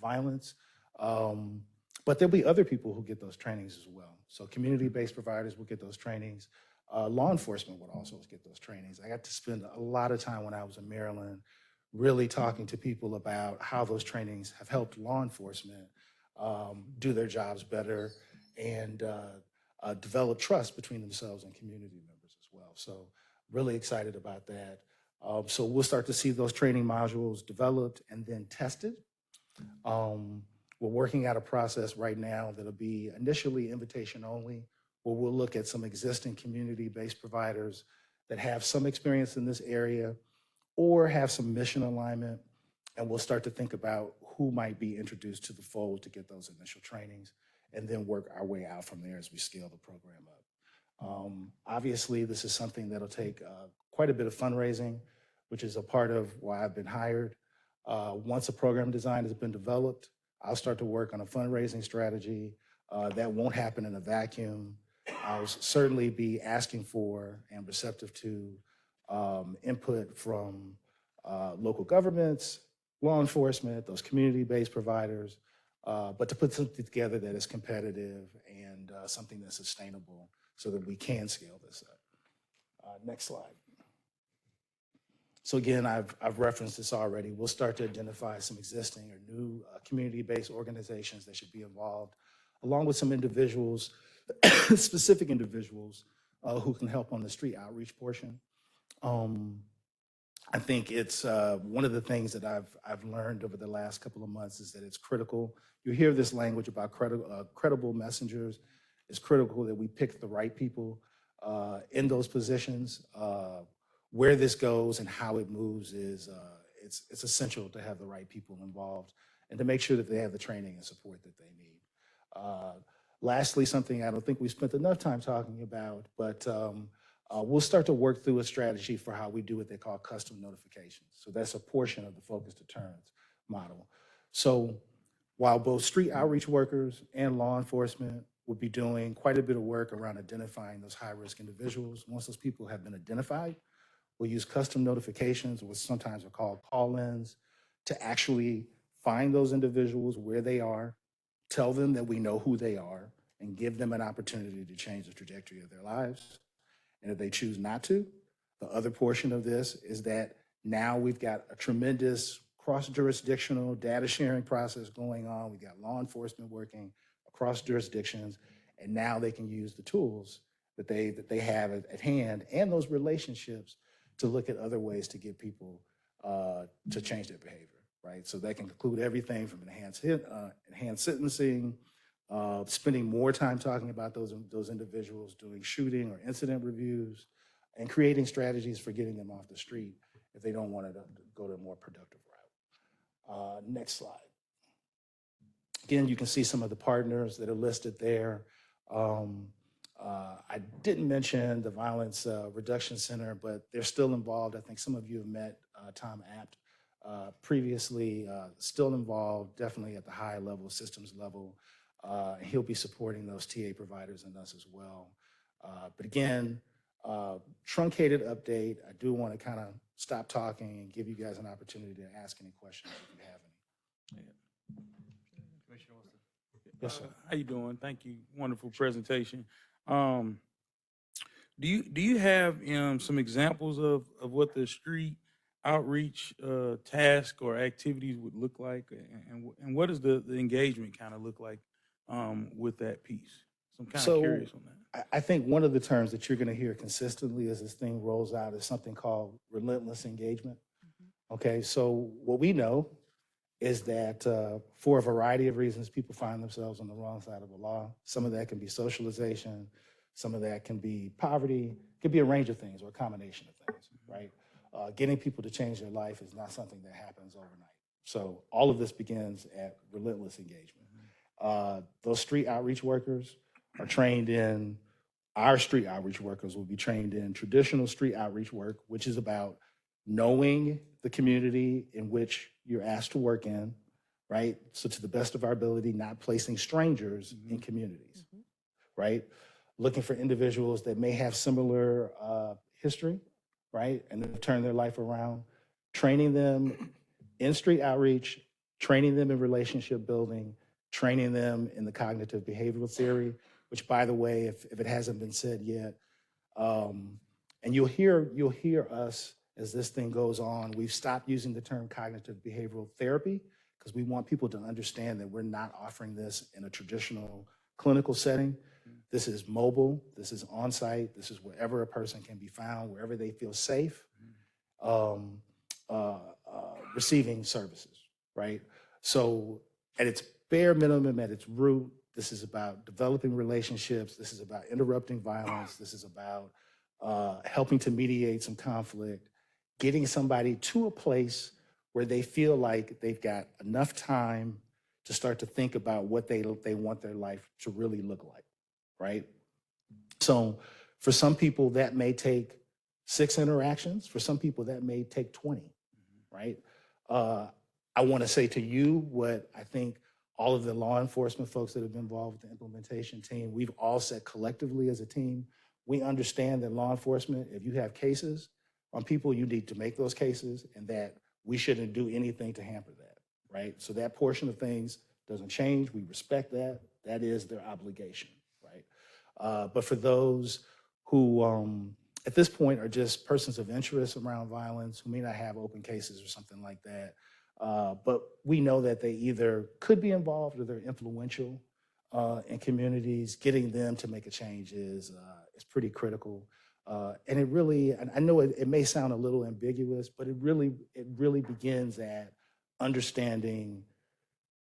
violence. But there'll be other people who get those trainings as well. So community-based providers will get those trainings. Law enforcement would also get those trainings. I got to spend a lot of time when I was in Maryland really talking to people about how those trainings have helped law enforcement do their jobs better and develop trust between themselves and community members as well. So really excited about that. So we'll start to see those training modules developed and then tested. We're working out a process right now that'll be initially invitation only, where we'll look at some existing community-based providers that have some experience in this area or have some mission alignment, and we'll start to think about who might be introduced to the fold to get those initial trainings, and then work our way out from there as we scale the program up. Obviously, this is something that'll take quite a bit of fundraising, which is a part of why I've been hired. Once a program design has been developed, I'll start to work on a fundraising strategy. That won't happen in a vacuum. I'll certainly be asking for and receptive to input from local governments, law enforcement, those community-based providers, but to put something together that is competitive and something that's sustainable so that we can scale this up. Next slide. So again, I've referenced this already. We'll start to identify some existing or new community-based organizations that should be involved, along with some individuals, specific individuals who can help on the street outreach portion. I think it's one of the things that I've learned over the last couple of months is that it's critical. You hear this language about credible messengers. It's critical that we pick the right people in those positions. Where this goes and how it moves is it's essential to have the right people involved and to make sure that they have the training and support that they need. Lastly, something I don't think we spent enough time talking about, but we'll start to work through a strategy for how we do what they call custom notifications. So that's a portion of the focus deterrence model. So while both street outreach workers and law enforcement will be doing quite a bit of work around identifying those high-risk individuals, once those people have been identified, we'll use custom notifications, which sometimes are called call-ins, to actually find those individuals where they are, tell them that we know who they are, and give them an opportunity to change the trajectory of their lives. And if they choose not to, the other portion of this is that now we've got a tremendous cross-jurisdictional data sharing process going on. We've got law enforcement working across jurisdictions, and now they can use the tools that they have at hand and those relationships to look at other ways to get people to change their behavior, right? So that can include everything from enhanced sentencing, spending more time talking about those individuals, doing shooting or incident reviews, and creating strategies for getting them off the street if they don't want to go to a more productive route. Next slide. Again, you can see some of the partners that are listed there. I didn't mention the Violence Reduction Center, but they're still involved. I think some of you have met Tom Apt previously, still involved, definitely at the high level, systems level. He'll be supporting those TA providers and us as well. But again, truncated update. I do want to kind of stop talking and give you guys an opportunity to ask any questions if you have any. Yes, sir. How you doing? Thank you. Wonderful presentation. Do you have some examples of what the street outreach task or activities would look like, and what does the engagement kind of look like with that piece? So I'm kind of So, curious on that. I think one of the terms that you're going to hear consistently as this thing rolls out is something called relentless engagement. Okay, so what we know is that for a variety of reasons, people find themselves on the wrong side of the law. Some of that can be socialization, some of that can be poverty, it could be a range of things or a combination of things, right? Getting people to change their life is not something that happens overnight. So all of this begins at relentless engagement. Those street outreach workers are trained in, our street outreach workers will be trained in traditional street outreach work, which is about knowing the community in which you're asked to work in, right? So to the best of our ability, not placing strangers in communities, right? Looking for individuals that may have similar history, right? And have turned their life around, training them in street outreach, training them in relationship building, training them in the cognitive behavioral theory, which, by the way, if it hasn't been said yet, and you'll hear us as this thing goes on, we've stopped using the term cognitive behavioral therapy because we want people to understand that we're not offering this in a traditional clinical setting. This is mobile, this is on-site, this is wherever a person can be found, wherever they feel safe, receiving services, right? So at its bare minimum, at its root, this is about developing relationships, this is about interrupting violence, this is about helping to mediate some conflict, getting somebody to a place where they feel like they've got enough time to start to think about what they want their life to really look like, right? So for some people, that may take 6 interactions. For some people, that may take 20, right? I want to say to you what I think all of the law enforcement folks that have been involved with the implementation team, we've all said collectively as a team, we understand that law enforcement, if you have cases on people, you need to make those cases, and that we shouldn't do anything to hamper that, right? So that portion of things doesn't change. We respect that. That is their obligation, right? But for those who, at this point, are just persons of interest around violence, who may not have open cases or something like that, but we know that they either could be involved or they're influential in communities. Getting them to make a change is pretty critical. And it really, and I know it may sound a little ambiguous, but it really begins at understanding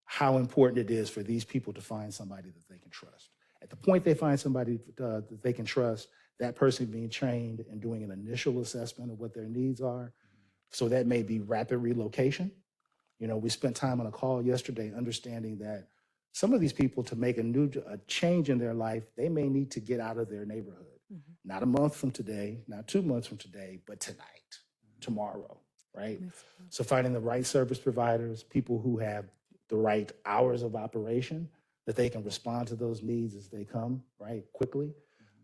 how important it is for these people to find somebody that they can trust. At the point they find somebody that they can trust, that person being trained and doing an initial assessment of what their needs are. So that may be rapid relocation. You know, we spent time on a call yesterday understanding that some of these people, to make a change in their life, they may need to get out of their neighborhood. Not a month from today, not 2 months from today, but tonight, tomorrow, right? So finding the right service providers, people who have the right hours of operation, that they can respond to those needs as they come, right, quickly.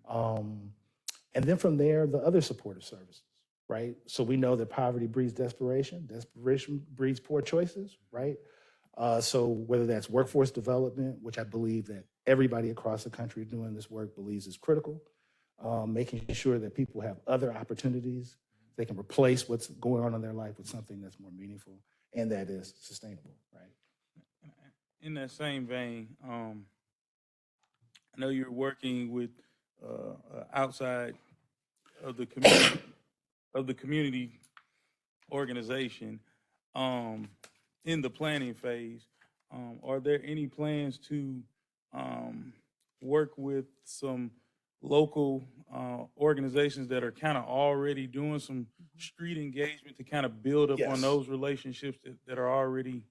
And then from there, the other supportive services, right? So we know that poverty breeds desperation, desperation breeds poor choices, right? So whether that's workforce development, which I believe that everybody across the country doing this work believes is critical, making sure that people have other opportunities, they can replace what's going on in their life with something that's more meaningful and that is sustainable, right? In that same vein, I know you're working with outside of the community organization in the planning phase. Are there any plans to work with some local organizations that are kind of already doing some street engagement to kind of build up on Yes. those relationships that are already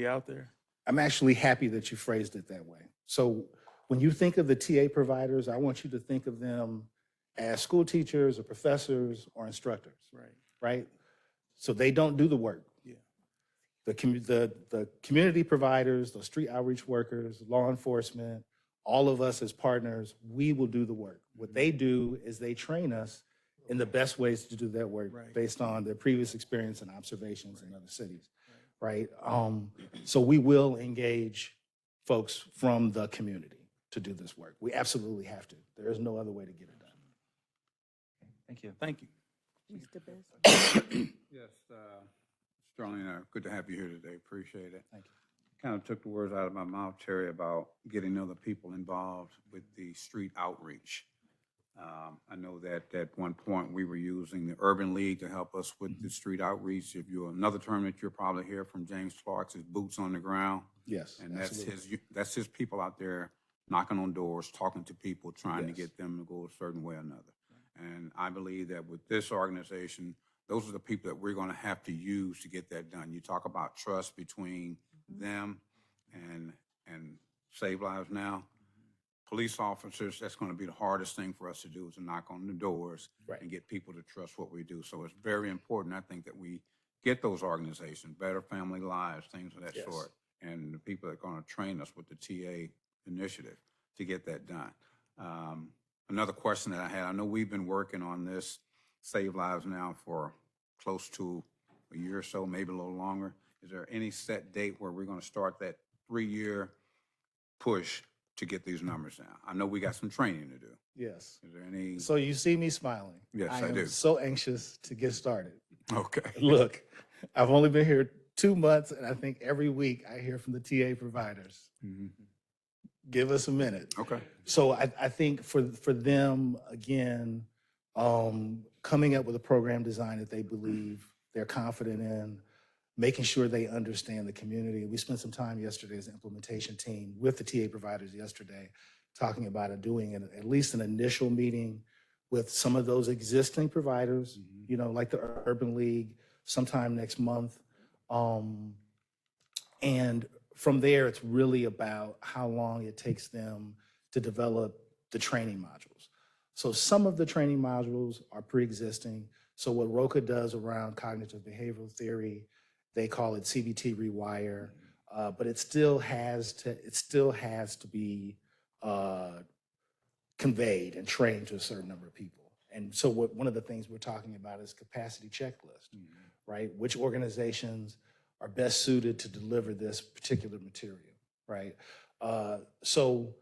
out there? I'm actually happy that you phrased it that way. So when you think of the TA providers, I want you to think of them as school teachers or professors or instructors, right? So they don't do the work. Yeah. The community providers, the street outreach workers, law enforcement, all of us as partners, we will do the work. What they do is they train us in the best ways to do that work based on their previous experience and observations in other cities, right? So we will engage folks from the community to do this work. We absolutely have to. There is no other way to get it done. Thank you. Thank you. Mr. Best. Yes, Sterling, good to have you here today. Appreciate it. Thank you. Kind of took the words out of my mouth, Terry, about getting other people involved with the street outreach. I know that at one point we were using the Urban League to help us with the street outreach. If you're another term that you'll probably hear from James Clark's is boots on the ground. Yes, And absolutely. that's his people out there knocking on doors, talking to people, trying to Yes. get them to go a certain way or another. And I believe that with this organization, those are the people that we're going to have to use to get that done. You talk about trust between them and Save Lives Now. Police officers, that's going to be the hardest thing for us to do, is to knock on the doors Right. and get people to trust what we do. So it's very important, I think, that we get those organizations, Better Family Lives, things of that Yes. sort, and the people that are going to train us with the TA initiative to get that done. Another question that I had, I know we've been working on this Save Lives Now for close to a year or so, maybe a little longer. Is there any set date where we're going to start that 3-year push to get these numbers down? I know we got some training to do. Yes. Is there any? So you see me smiling. Yes, I am do. so anxious to get started. Okay. Look, I've only been here 2 months, and I think every week I hear from the TA providers, Mhm. give us a minute. Okay. So I think for them, again, coming up with a program design that they believe they're confident in, making sure they understand the community. We spent some time yesterday as an implementation team with the TA providers yesterday, talking about doing at least an initial meeting with some of those existing providers, you know, like the Urban League, sometime next month. And from there, it's really about how long it takes them to develop the training modules. So some of the training modules are pre-existing. So what ROCA does around cognitive behavioral theory, they call it CBT Rewire, but it still has to be conveyed and trained to a certain number of people. And so one of the things we're talking about is capacity checklist, right? Which organizations are best suited to deliver this particular material, right? So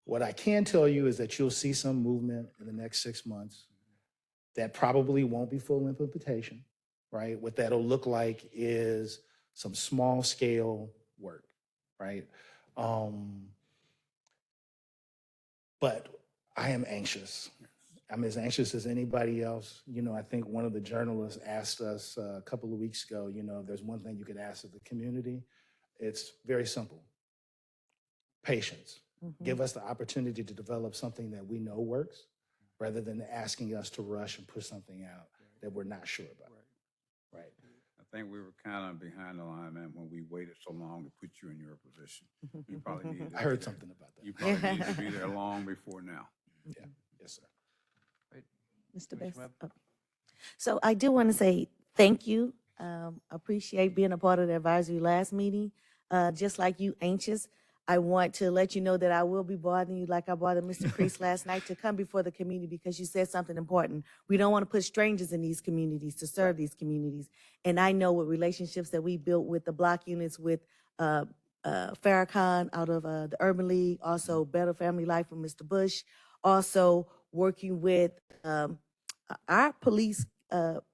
what I can tell you is that you'll see some movement in the next 6 months. That probably won't be full implementation, right? What that'll look like is some small scale work, right? But I am anxious. I'm as anxious as anybody else. You know, I think one of the journalists asked us a couple of weeks ago, you know, if there's one thing you could ask of the community, it's very simple. Patience. Give us the opportunity to develop something that we know works, rather than asking us to rush and put something out that we're not sure about. Right. I think we were kind of behind the line, man, when we waited so long to put you in your position. You probably needed to I be heard there. something about that. You probably need to be there long before now. Yeah. Yes, sir. Mr. Commissioner Best. Webb? Oh. So I do want to say thank you. Appreciate being a part of the advisory last meeting. Just like you, anxious. I want to let you know that I will be bothering you like I bothered Mr. Priest last night to come before the community, because you said something important. We don't want to put strangers in these communities to serve these communities. And I know with relationships that we built with the block units, with Farrakhan out of the Urban League, also Better Family Life with Mr. Bush, also working with our police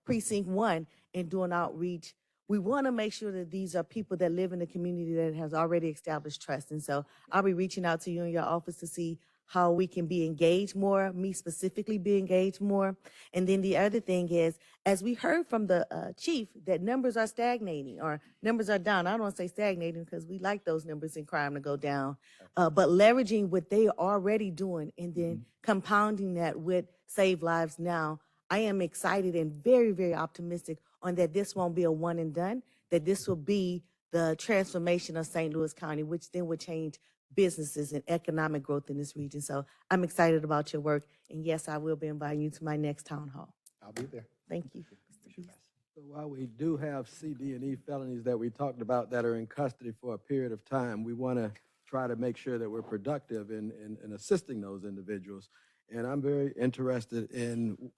precinct 1 and doing outreach. We want to make sure that these are people that live in the community that has already established trust. And so I'll be reaching out to you in your office to see how we can be engaged more, me specifically be engaged more. And then the other thing is, as we heard from the chief, that numbers are stagnating or numbers are down. I don't want to say stagnating because we like those numbers in crime to go down, but leveraging what they are already doing and then compounding that with Save Lives Now. I am excited and very, very optimistic on that this won't be a one and done, that this will be the transformation of St. Louis County, which then would change businesses and economic growth in this region. So I'm excited about your work. And yes, I will be inviting you to my next town hall. I'll be there. Thank you, Mr. Beast. So while we do have CD and E felonies that we talked about that are in custody for a period of time, we want to try to make sure that we're productive in assisting those individuals. And I'm very interested in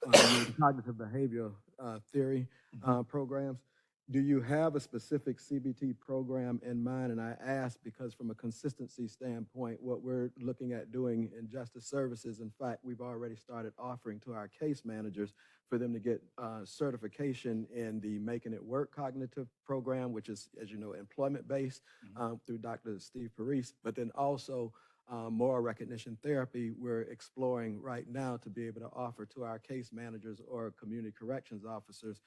cognitive behavioral theory programs. do you have a specific CBT program in mind? And I ask because from a consistency standpoint, what we're looking at doing in justice services, in fact, we've already started offering to our case managers for them to get certification in the Making It Work cognitive program, which is, as you know, employment-based through Dr. Steve Parise, but then also moral recognition therapy we're exploring right now to be able to offer to our case managers or community corrections officers,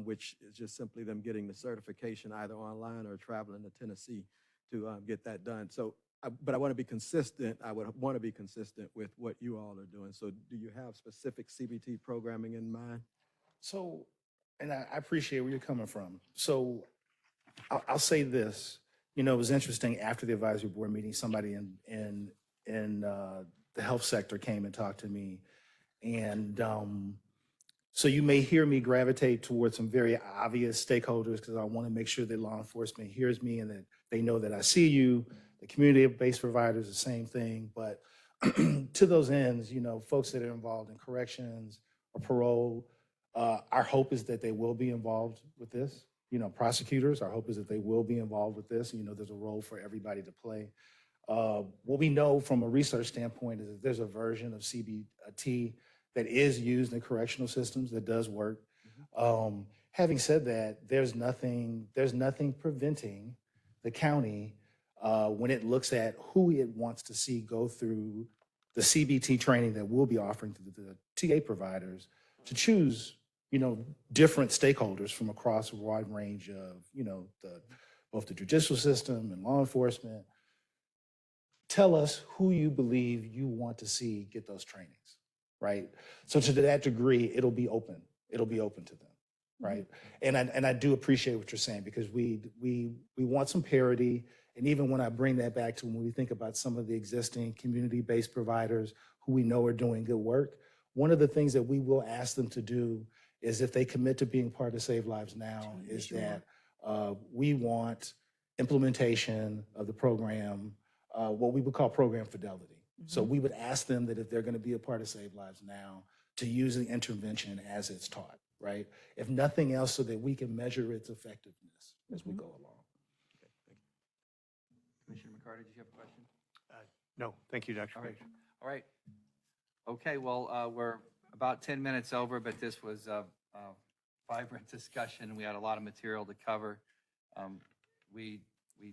which is just simply them getting the certification either online or traveling to Tennessee to get that done. So, but I want to be consistent. I would want to be consistent with what you all are doing. So do you have specific CBT programming in mind? So, and I appreciate where you're coming from. So I'll say this, you know, it was interesting after the advisory board meeting, somebody in the health sector came and talked to me. And so you may hear me gravitate towards some very obvious stakeholders because I want to make sure that law enforcement hears me and that they know that I see you. The community-based providers, the same thing. But to those ends, you know, folks that are involved in corrections or parole, our hope is that they will be involved with this. You know, prosecutors, our hope is that they will be involved with this. You know, there's a role for everybody to play. What we know from a research standpoint is that there's a version of CBT that is used in correctional systems that does work. Having said that, there's nothing preventing the county when it looks at who it wants to see go through the CBT training that we'll be offering to the TA providers to choose, you know, different stakeholders from across a wide range of, you know, both the judicial system and law enforcement. Tell us who you believe you want to see get those trainings, right? So to that degree, it'll be open to them, right? And I do appreciate what you're saying because we want some parity. And even when I bring that back to when we think about some of the existing community-based providers who we know are doing good work, one of the things that we will ask them to do is if they commit to being part of Save Lives Now, is that we want implementation of the program, what we would call program fidelity. So we would ask them that if they're going to be a part of Save Lives Now, to use the intervention as it's taught, right? If nothing else, so that we can measure its effectiveness as we go along. Commissioner McCarty, did you have a question? No, thank you, Dr. All right. Page. All right. Okay, well, we're about 10 minutes over, but this was a vibrant discussion. We had a lot of material to cover. We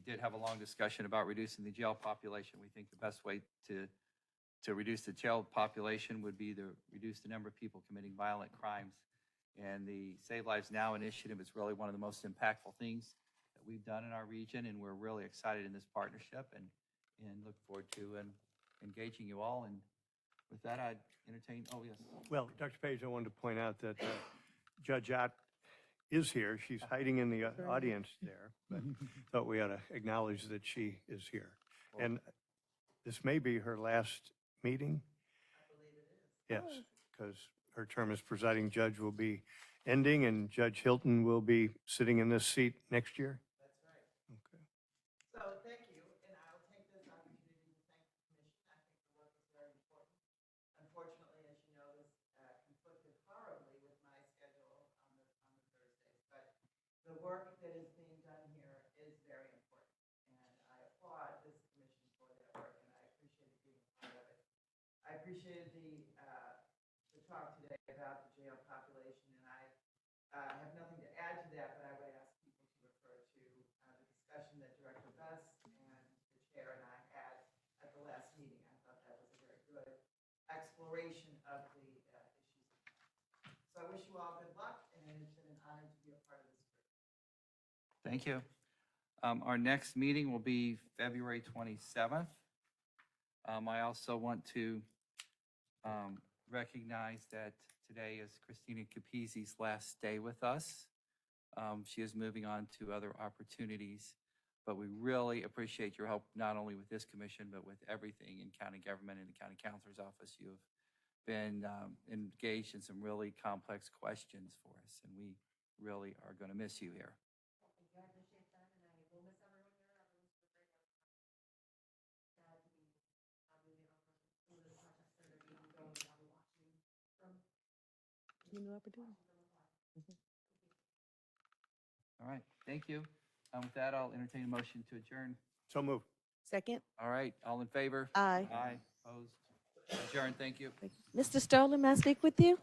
did have a long discussion about reducing the jail population. We think the best way to reduce the jail population would be to reduce the number of people committing violent crimes. And the Save Lives Now initiative is really one of the most impactful things that we've done in our region, and we're really excited in this partnership and look forward to engaging you all. And with that, I'd entertain, oh, yes. Well, Dr. Page, I wanted to point out that Judge Ott is here. She's hiding in the audience there, but thought we ought to acknowledge that she is here. And this may be her last meeting. I believe it is. Yes, because her term as presiding judge will be ending and Judge Hilton will be sitting in this seat next year. That's right. Okay. So thank you, and I'll take this opportunity to thank the commission. I think the work is very important. Unfortunately, as you know, this conflicted horribly with my schedule on the Thursdays, but the work that is being done here is very important, and I applaud this commission for that work, and I appreciate being a part of it. I appreciated the talk today about the jail population, and I have nothing to add to that, but I would ask people to refer to the discussion that Director Bess and the chair and I had at the last meeting. I thought that was a very good exploration of the issues. So I wish you all good luck, and it's been an honor to be a part of this group. Thank you. Our next meeting will be February 27th. I also want to recognize that today is Christina Capizzi's last day with us. She is moving on to other opportunities, but we really appreciate your help, not only with this commission, but with everything in county government and the county counselor's office. You have been engaged in some really complex questions for us, and we really are going to miss you here. Thank you. I appreciate that, and I will miss everyone here. Everyone's been great. Sad to be some of the projects that are being going that we're watching from. New opportunity. All right, thank you. With that, I'll entertain a motion to adjourn. So move. Second? All right, all in favor? Aye. Aye, opposed? Adjourn, thank you. Mr. Sterling, may I speak with you?